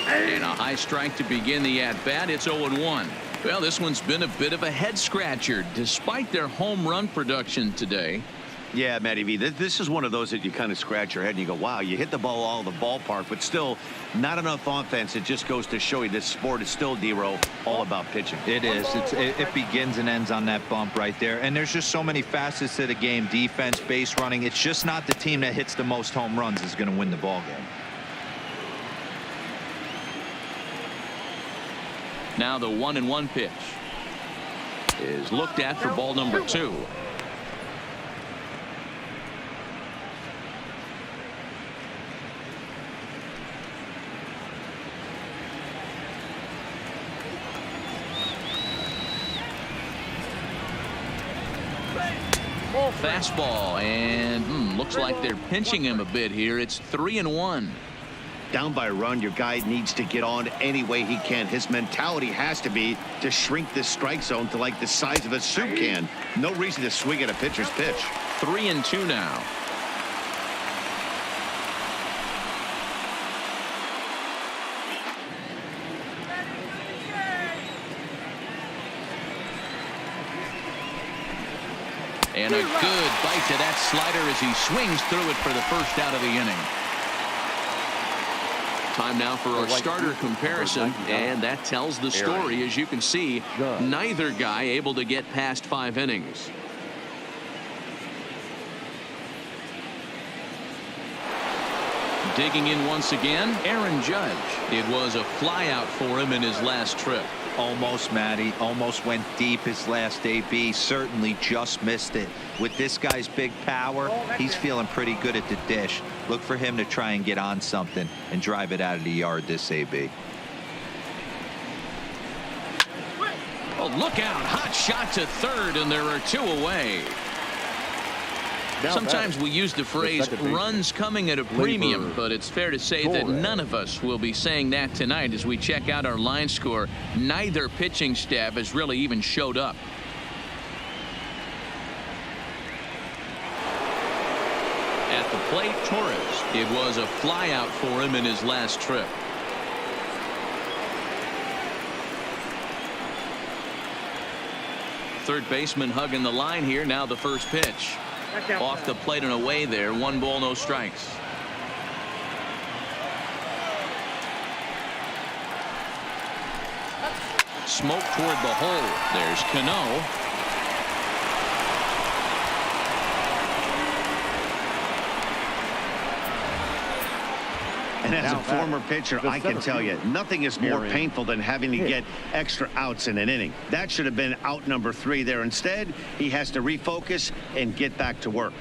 And a high strike to begin the at-bat. It's 0-1. Well, this one's been a bit of a head-scratcher despite their home run production today. Yeah, Matty V, this is one of those that you kind of scratch your head and you go, wow, you hit the ball all the ballpark, but still not enough offense. It just goes to show you this sport is still, D-Row, all about pitching. It is. It begins and ends on that bump right there. And there's just so many facets to the game. Defense, base running. It's just not the team that hits the most home runs is going to win the ball game. Now the 1-1 pitch is looked at for ball number 2. Fastball, and looks like they're pinching him a bit here. It's 3-1. Down by a run, your guy needs to get on any way he can. His mentality has to be to shrink this strike zone to like the size of a soup can. No reason to swing at a pitcher's pitch. 3-2 now. And a good bite to that slider as he swings through it for the first out of the inning. Time now for our starter comparison, and that tells the story. As you can see, neither guy able to get past 5 innings. Digging in once again, Aaron Judge. It was a flyout for him in his last trip. Almost, Matty. Almost went deep his last AB. Certainly just missed it. With this guy's big power, he's feeling pretty good at the dish. Look for him to try and get on something and drive it out of the yard this AB. Oh, look out. Hot shot to third, and there are 2 away. Sometimes we use the phrase runs coming at a premium, but it's fair to say that none of us will be saying that tonight as we check out our line score. Neither pitching staff has really even showed up. At the plate, Torres. It was a flyout for him in his last trip. Third baseman hugging the line here. Now the first pitch. Off the plate and away there. 1 ball, no strikes. Smoke toward the hole. There's Cano. And as a former pitcher, I can tell you, nothing is more painful than having to get extra outs in an inning. That should have been out number 3 there. Instead, he has to refocus and get back to work.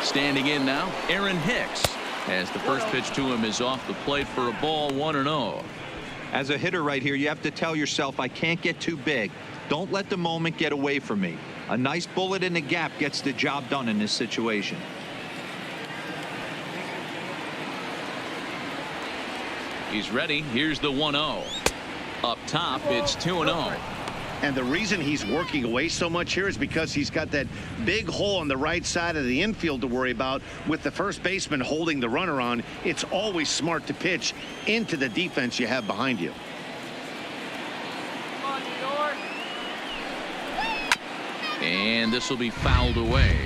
Standing in now, Aaron Hicks, as the first pitch to him is off the plate for a ball. 1-0. As a hitter right here, you have to tell yourself, I can't get too big. Don't let the moment get away from me. A nice bullet in the gap gets the job done in this situation. He's ready. Here's the 1-0. Up top, it's 2-0. And the reason he's working away so much here is because he's got that big hole on the right side of the infield to worry about. With the first baseman holding the runner on, it's always smart to pitch into the defense you have behind you. And this will be fouled away.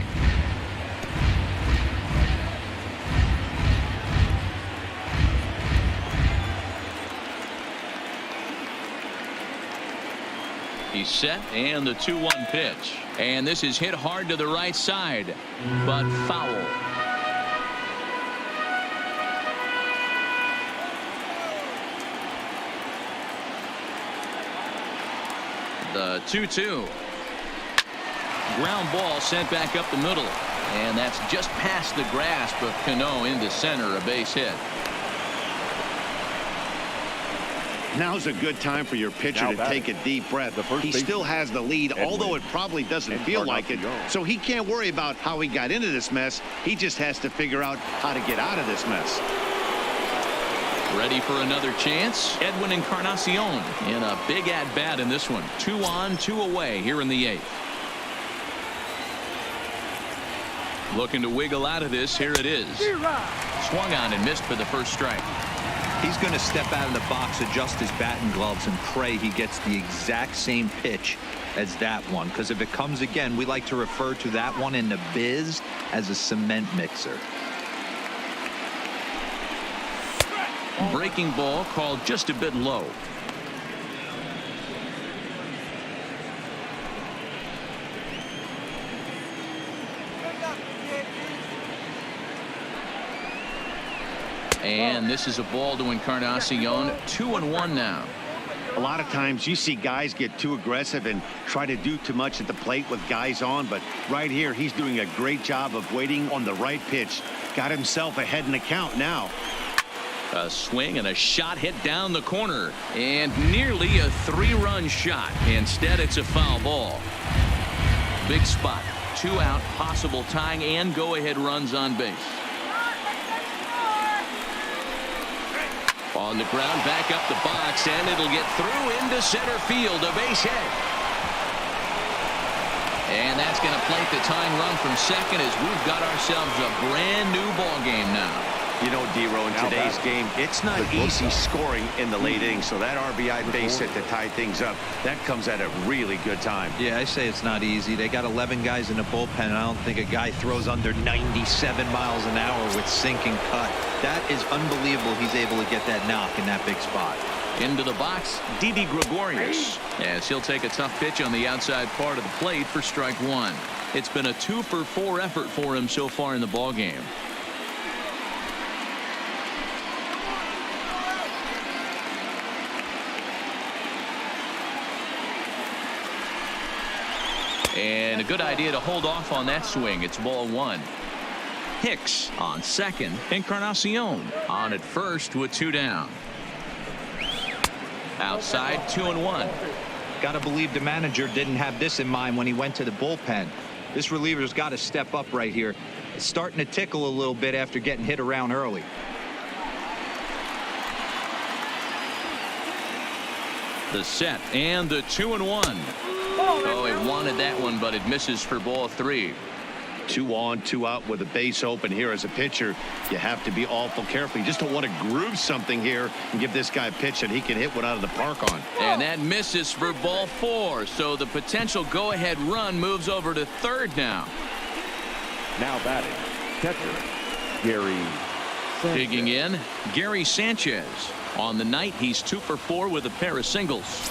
He's set, and the 2-1 pitch. And this is hit hard to the right side, but foul. The 2-2. Ground ball sent back up the middle, and that's just past the grasp of Cano into center. A base hit. Now's a good time for your pitcher to take a deep breath. He still has the lead, although it probably doesn't feel like it. So he can't worry about how he got into this mess. He just has to figure out how to get out of this mess. Ready for another chance. Edwin Encarnacion in a big at-bat in this one. 2 on, 2 away here in the 8th. Looking to wiggle out of this. Here it is. Swung on and missed for the first strike. He's going to step out of the box, adjust his batting gloves, and pray he gets the exact same pitch as that one. Because if it comes again, we like to refer to that one in the biz as a cement mixer. Breaking ball called just a bit low. And this is a ball to Encarnacion. 2-1 now. A lot of times you see guys get too aggressive and try to do too much at the plate with guys on, but right here he's doing a great job of waiting on the right pitch. Got himself ahead in the count now. A swing and a shot hit down the corner, and nearly a 3-run shot. Instead, it's a foul ball. Big spot. 2 out, possible tying and go-ahead runs on base. On the ground, back up the box, and it'll get through into center field. A base hit. And that's going to plate the tying run from second as we've got ourselves a brand new ball game now. You know, D-Row, in today's game, it's not easy scoring in the late innings, so that RBI base hit to tie things up, that comes at a really good time. Yeah, I say it's not easy. They got 11 guys in the bullpen, and I don't think a guy throws under 97 miles an hour with sink and cut. That is unbelievable. He's able to get that knock in that big spot. Into the box, Didi Gregorius, as he'll take a tough pitch on the outside part of the plate for strike one. It's been a 2-for-4 effort for him so far in the ballgame. And a good idea to hold off on that swing. It's ball one. Hicks on second. Encarnacion on at first with 2 down. Outside, 2-1. Got to believe the manager didn't have this in mind when he went to the bullpen. This reliever's got to step up right here. It's starting to tickle a little bit after getting hit around early. The set and the 2-1. Oh, he wanted that one, but it misses for ball 3. 2 on, 2 out with a base open. Here as a pitcher, you have to be awful careful. You just don't want to groove something here and give this guy a pitch that he can hit one out of the park on. And that misses for ball 4. So the potential go-ahead run moves over to third now. Now batting, catcher, Gary Sanchez. Digging in, Gary Sanchez. On the night, he's 2-for-4 with a pair of singles.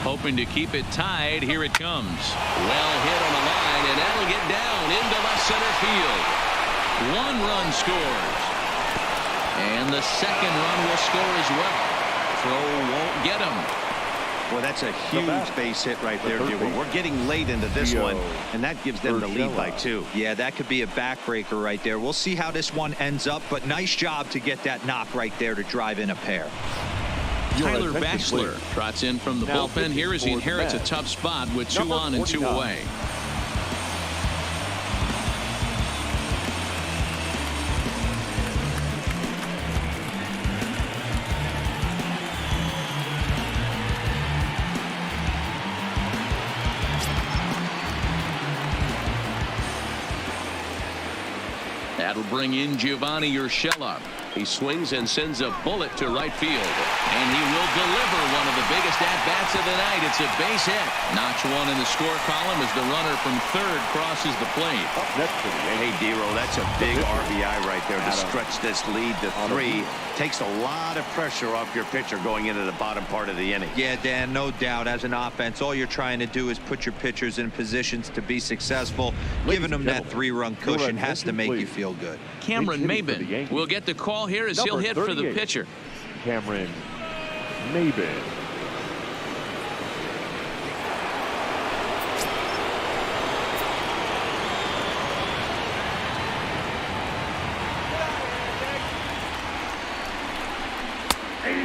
Hoping to keep it tied. Here it comes. Well hit on the line, and that'll get down into left center field. 1 run scores. And the second run will score as well. Throw won't get him. Well, that's a huge base hit right there, Diego. We're getting late into this one, and that gives them the lead by 2. Yeah, that could be a backbreaker right there. We'll see how this one ends up, but nice job to get that knock right there to drive in a pair. Tyler Batchelor trots in from the bullpen here as he inherits a tough spot with 2 on and 2 away. That'll bring in Giovanni Urshela. He swings and sends a bullet to right field. And he will deliver one of the biggest at-bats of the night. It's a base hit. Notch 1 in the score column as the runner from third crosses the plate. Hey, D-Row, that's a big RBI right there to stretch this lead to 3. Takes a lot of pressure off your pitcher going into the bottom part of the inning. Yeah, Dan, no doubt. As an offense, all you're trying to do is put your pitchers in positions to be successful. Giving them that 3-run cushion has to make you feel good. Cameron Maybin will get the call here as he'll hit for the pitcher. Cameron Maybin.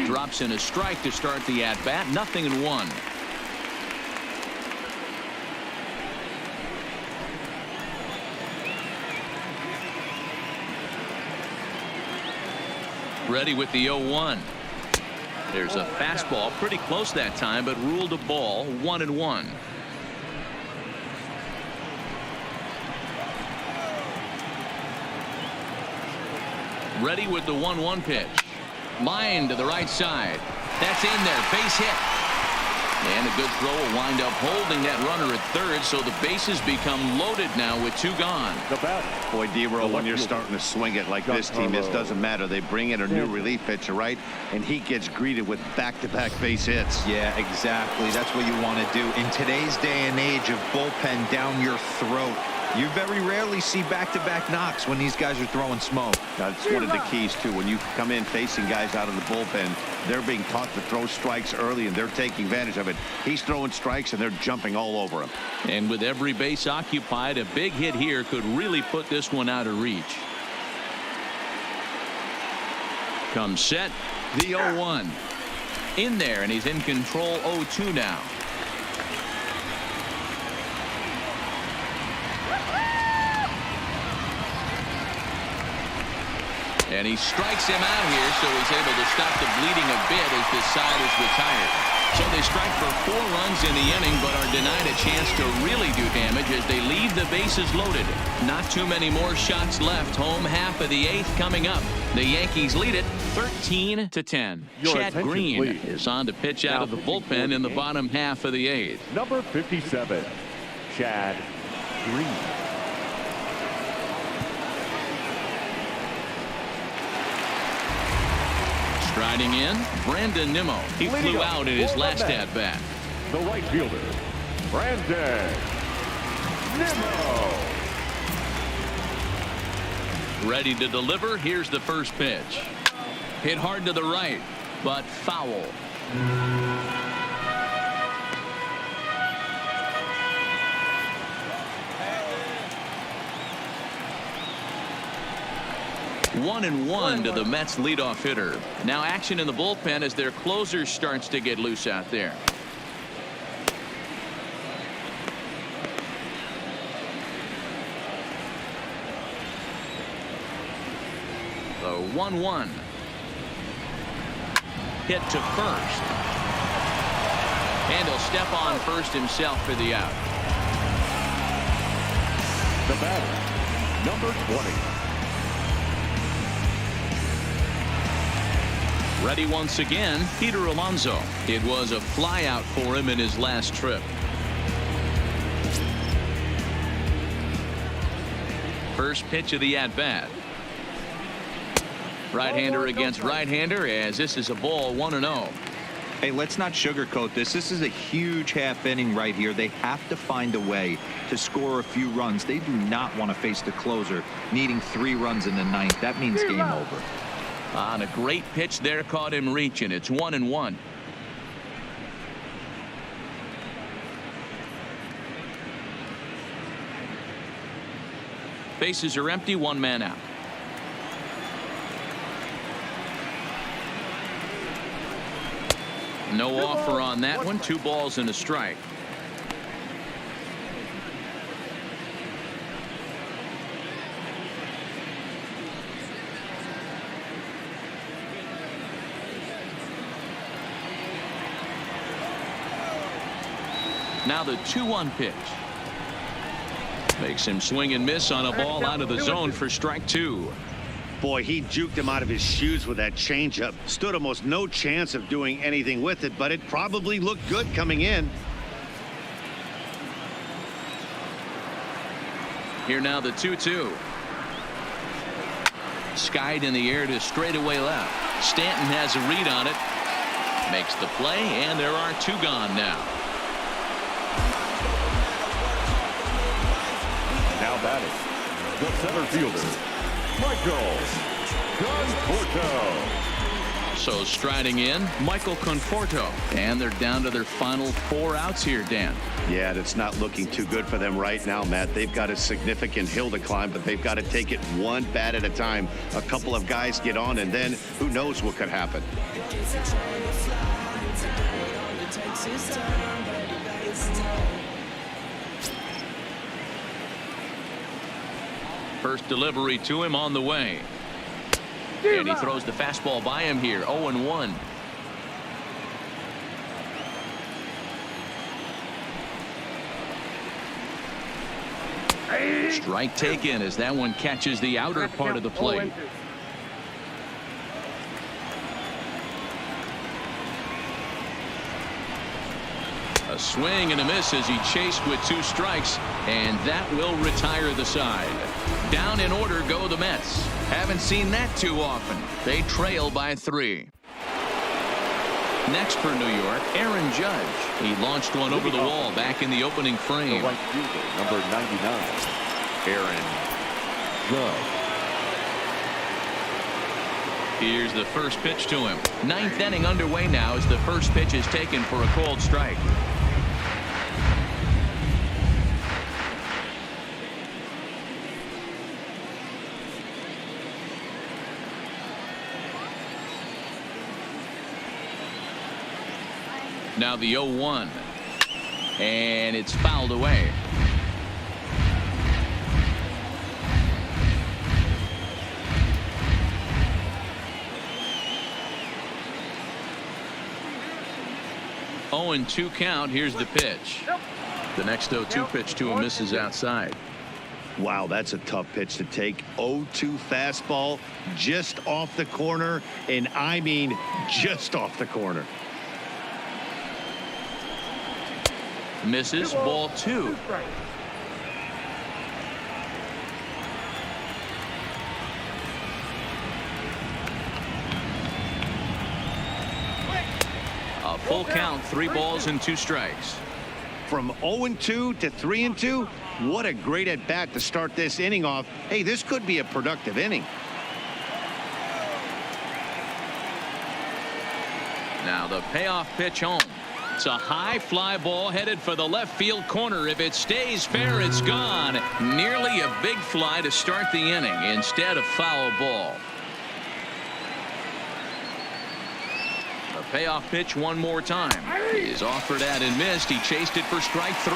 Drops in a strike to start the at-bat. 0-1. Ready with the 0-1. There's a fastball pretty close that time, but ruled a ball. 1-1. Ready with the 1-1 pitch. Line to the right side. That's in there. Base hit. And a good throw will wind up holding that runner at third, so the bases become loaded now with 2 gone. Boy, D-Row, when you're starting to swing it like this team is, doesn't matter. They bring in a new relief pitcher, right? And he gets greeted with back-to-back base hits. Yeah, exactly. That's what you want to do. In today's day and age of bullpen down your throat, you very rarely see back-to-back knocks when these guys are throwing smoke. That's one of the keys, too. When you come in facing guys out of the bullpen, they're being taught to throw strikes early, and they're taking advantage of it. He's throwing strikes, and they're jumping all over him. And with every base occupied, a big hit here could really put this one out of reach. Comes set, the 0-1. In there, and he's in control. 0-2 now. And he strikes him out here, so he's able to stop the bleeding a bit as this side is retired. So they strike for 4 runs in the inning, but are denied a chance to really do damage as they leave the bases loaded. Not too many more shots left. Home half of the 8th coming up. The Yankees lead it 13-10. Your Chad attention, Green please. is on to pitch out Now of the pitching for bullpen the in the Yankees. bottom half of the 8th. Number 57, Chad Green. Striding in, Brandon Nimmo. He Leading flew up out in his for the last Mets, at-bat. The right fielder, Brandon Nimmo. Ready to deliver. Here's the first pitch. Hit hard to the right, but foul. One and one to the Mets leadoff hitter. Now action in the bullpen as their closer starts to get loose out there. The 1-1. Hit to first. And he'll step on first himself for the out. The batter, number 20. Ready once again, Peter Alonso. It was a flyout for him in his last trip. First pitch of the at-bat. Right-hander against right-hander as this is a ball 1-0. Hey, let's not sugarcoat this. This is a huge half inning right here. They have to find a way to score a few runs. They do not want to face the closer needing 3 runs in the 9th. That means game over. On a great pitch there, caught him reaching. It's 1-1. Bases are empty, 1 man out. No offer on that one. 2 balls and a strike. Now the 2-1 pitch. Makes him swing and miss on a ball out of the zone for strike 2. Boy, he juked him out of his shoes with that changeup. Stood almost no chance of doing anything with it, but it probably looked good coming in. Here now the 2-2. Skied in the air to straightaway left. Stanton has a read on it. Makes the play, and there are 2 gone now. Now batting, the center fielder, Michael Conforto. So striding in, Michael Conforto. And they're down to their final 4 outs here, Dan. Yeah, it's not looking too good for them right now, Matt. They've got a significant hill to climb, but they've got to take it one bat at a time. A couple of guys get on, and then who knows what could happen. First delivery to him on the way. And he throws the fastball by him here. 0-1. Strike taken as that one catches the outer part of the plate. A swing and a miss as he chased with 2 strikes, and that will retire the side. Down in order go the Mets. Haven't seen that too often. They trail by 3. Next for New York, Aaron Judge. He launched one over the wall back in the opening The frame. right fielder, number 99, Aaron Judge. Here's the first pitch to him. 9th inning underway now as the first pitch is taken for a called strike. Now the 0-1. And it's fouled away. 0-2 count. Here's the pitch. The next 0-2 pitch to him misses outside. Wow, that's a tough pitch to take. 0-2 fastball just off the corner, and I mean just off the corner. Misses. Ball 2. A full count, 3 balls and 2 strikes. From 0-2 to 3-2, what a great at bat to start this inning off. Hey, this could be a productive inning. Now the payoff pitch home. It's a high fly ball headed for the left field corner. If it stays fair, it's gone. Nearly a big fly to start the inning instead of foul ball. The payoff pitch one more time. He is offered at and missed. He chased it for strike 3.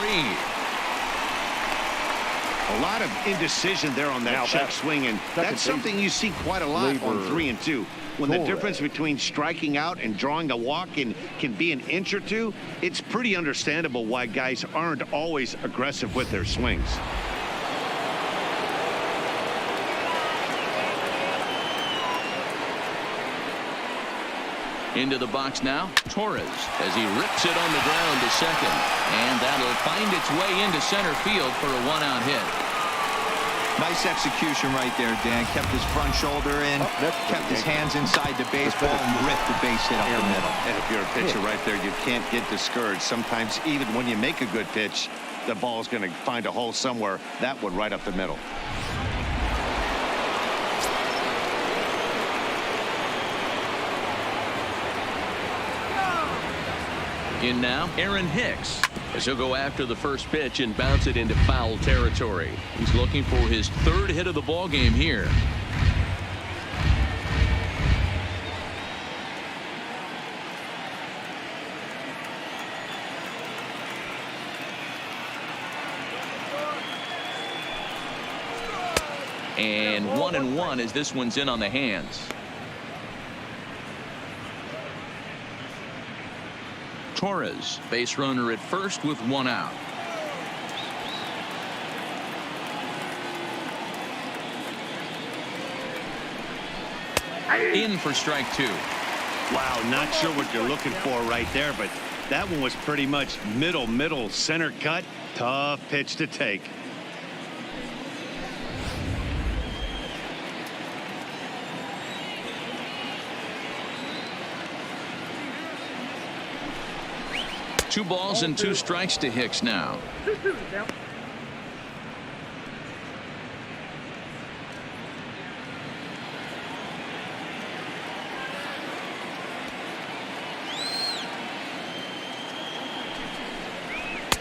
A lot of indecision there on that check swing, and that's something you see quite a lot on 3-2. When the difference between striking out and drawing a walk can be an inch or two, it's pretty understandable why guys aren't always aggressive with their swings. Into the box now, Torres, as he rips it on the ground to second. And that'll find its way into center field for a 1-out hit. Nice execution right there, Dan. Kept his front shoulder in, kept his hands inside the baseball, and ripped the base hit up the middle. And if you're a pitcher right there, you can't get discouraged. Sometimes even when you make a good pitch, the ball's going to find a hole somewhere. That one right up the middle. In now, Aaron Hicks, as he'll go after the first pitch and bounce it into foul territory. He's looking for his 3rd hit of the ball game here. And 1-1 as this one's in on the hands. Torres, base runner at first with 1 out. In for strike 2. Wow, not sure what you're looking for right there, but that one was pretty much middle center cut. Tough pitch to take. Two balls and 2 strikes to Hicks now.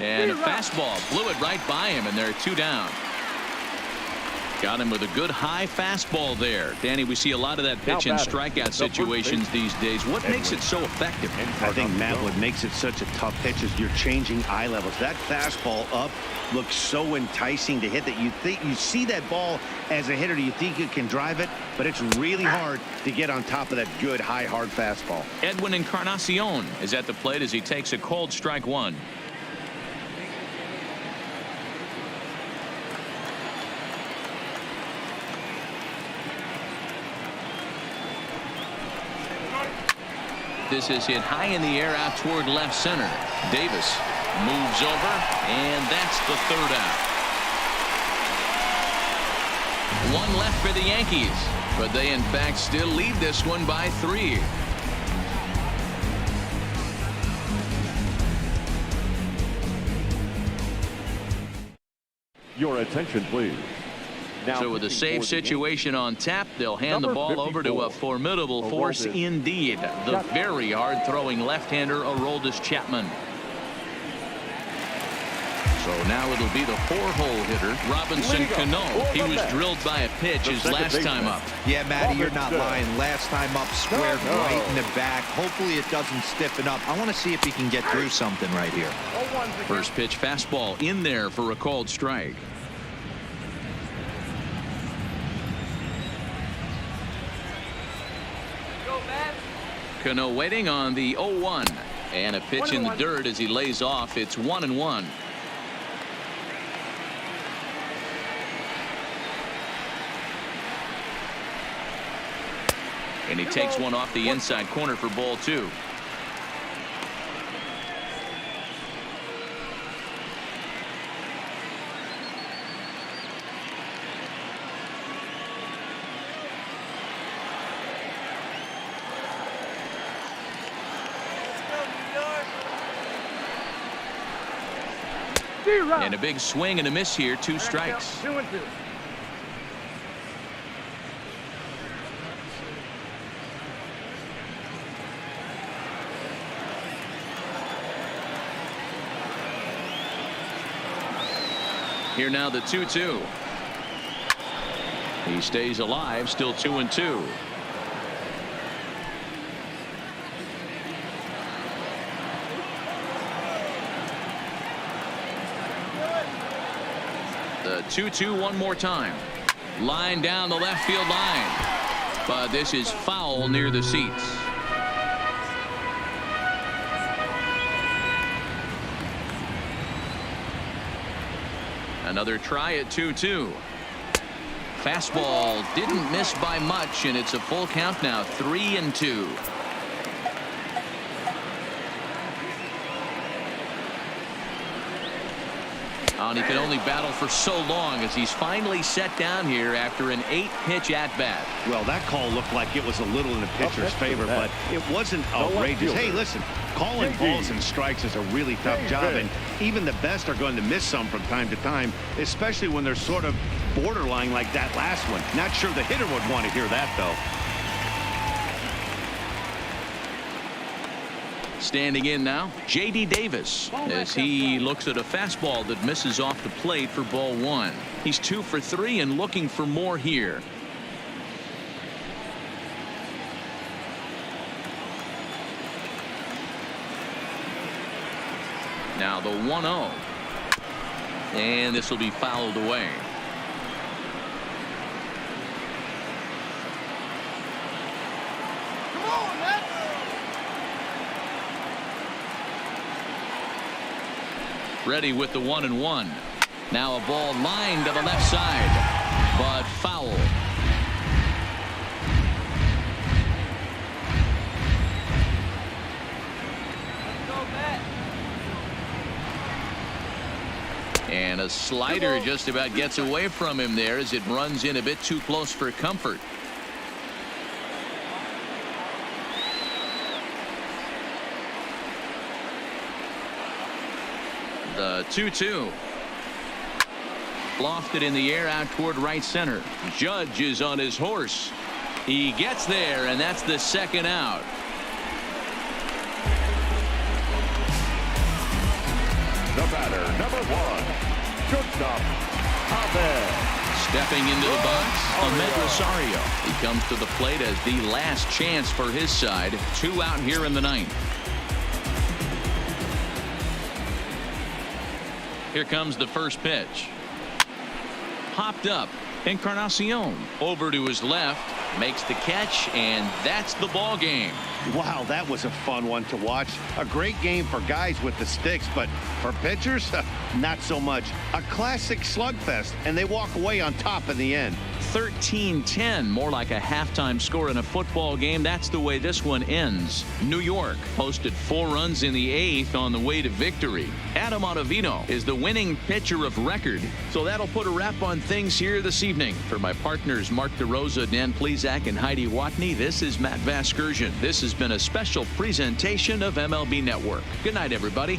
And a fastball blew it right by him, and they're 2 down. Got him with a good high fastball there. Danny, we see a lot of that pitch and strikeout situations these days. What makes it so effective? I think, Matt, what makes it such a tough pitch is you're changing eye levels. That fastball up looks so enticing to hit that you see that ball as a hitter. You think you can drive it, but it's really hard to get on top of that good high hard fastball. Edwin Encarnacion is at the plate as he takes a cold strike 1. This is hit high in the air out toward left center. Davis moves over, and that's the 3rd out. 1 left for the Yankees, but they in fact still lead this one by 3. Your attention, please. Now, so with a save situation on tap, they'll hand the ball over to a formidable force indeed. The very hard-throwing left-hander Aroldis Chapman. So now it'll be the 4-hole hitter, Robinson Cano. He was drilled by a pitch his last time up. Yeah, Matty, you're not lying. Last time up, squared right in the back. Hopefully it doesn't stiffen up. I want to see if he can get through something right here. First pitch fastball in there for a called strike. Cano waiting on the 0-1. And a pitch in the dirt as he lays off. It's 1-1. And he takes one off the inside corner for ball 2. And a big swing and a miss here. 2 strikes. 2-2. Here now the 2-2. He stays alive, still 2-2. The 2-2 one more time. Line down the left field line. But this is foul near the seats. Another try at 2-2. Fastball didn't miss by much, and it's a full count now. 3-2. And he could only battle for so long as he's finally set down here after an 8-pitch at-bat. Well, that call looked like it was a little in the pitcher's favor, but it wasn't outrageous. Hey, listen, calling balls and strikes is a really tough job, and even the best are going to miss some from time to time, especially when they're sort of borderline like that last one. Not sure the hitter would want to hear that, though. Standing in now, J.D. Davis, as he looks at a fastball that misses off the plate for ball 1. He's 2 for 3 and looking for more here. Now the 1-0. And this will be fouled away. Ready with the 1-1. Now a ball lined to the left side, but foul. And a slider just about gets away from him there as it runs in a bit too close for comfort. The 2-2. Lofted in the air out toward right center. Judge is on his horse. He gets there, and that's the second out. The batter, number 1, shortstop, Abed. Stepping into the box, Ahmed Rosario. He comes to the plate as the last chance for his side. 2 out here in the 9th. Here comes the first pitch. Popped up. Encarnacion over to his left, makes the catch, and that's the ball game. Wow, that was a fun one to watch. A great game for guys with the sticks, but for pitchers, not so much. A classic slugfest, and they walk away on top in the end. 13-10, more like a halftime score in a football game. That's the way this one ends. New York posted 4 runs in the 8th on the way to victory. Adam Ottavino is the winning pitcher of record. So that'll put a wrap on things here this evening. For my partners Mark DeRosa, Dan Plezak, and Heidi Watney, this is Matt Vasgersian. This has been a special presentation of MLB Network. Good night, everybody.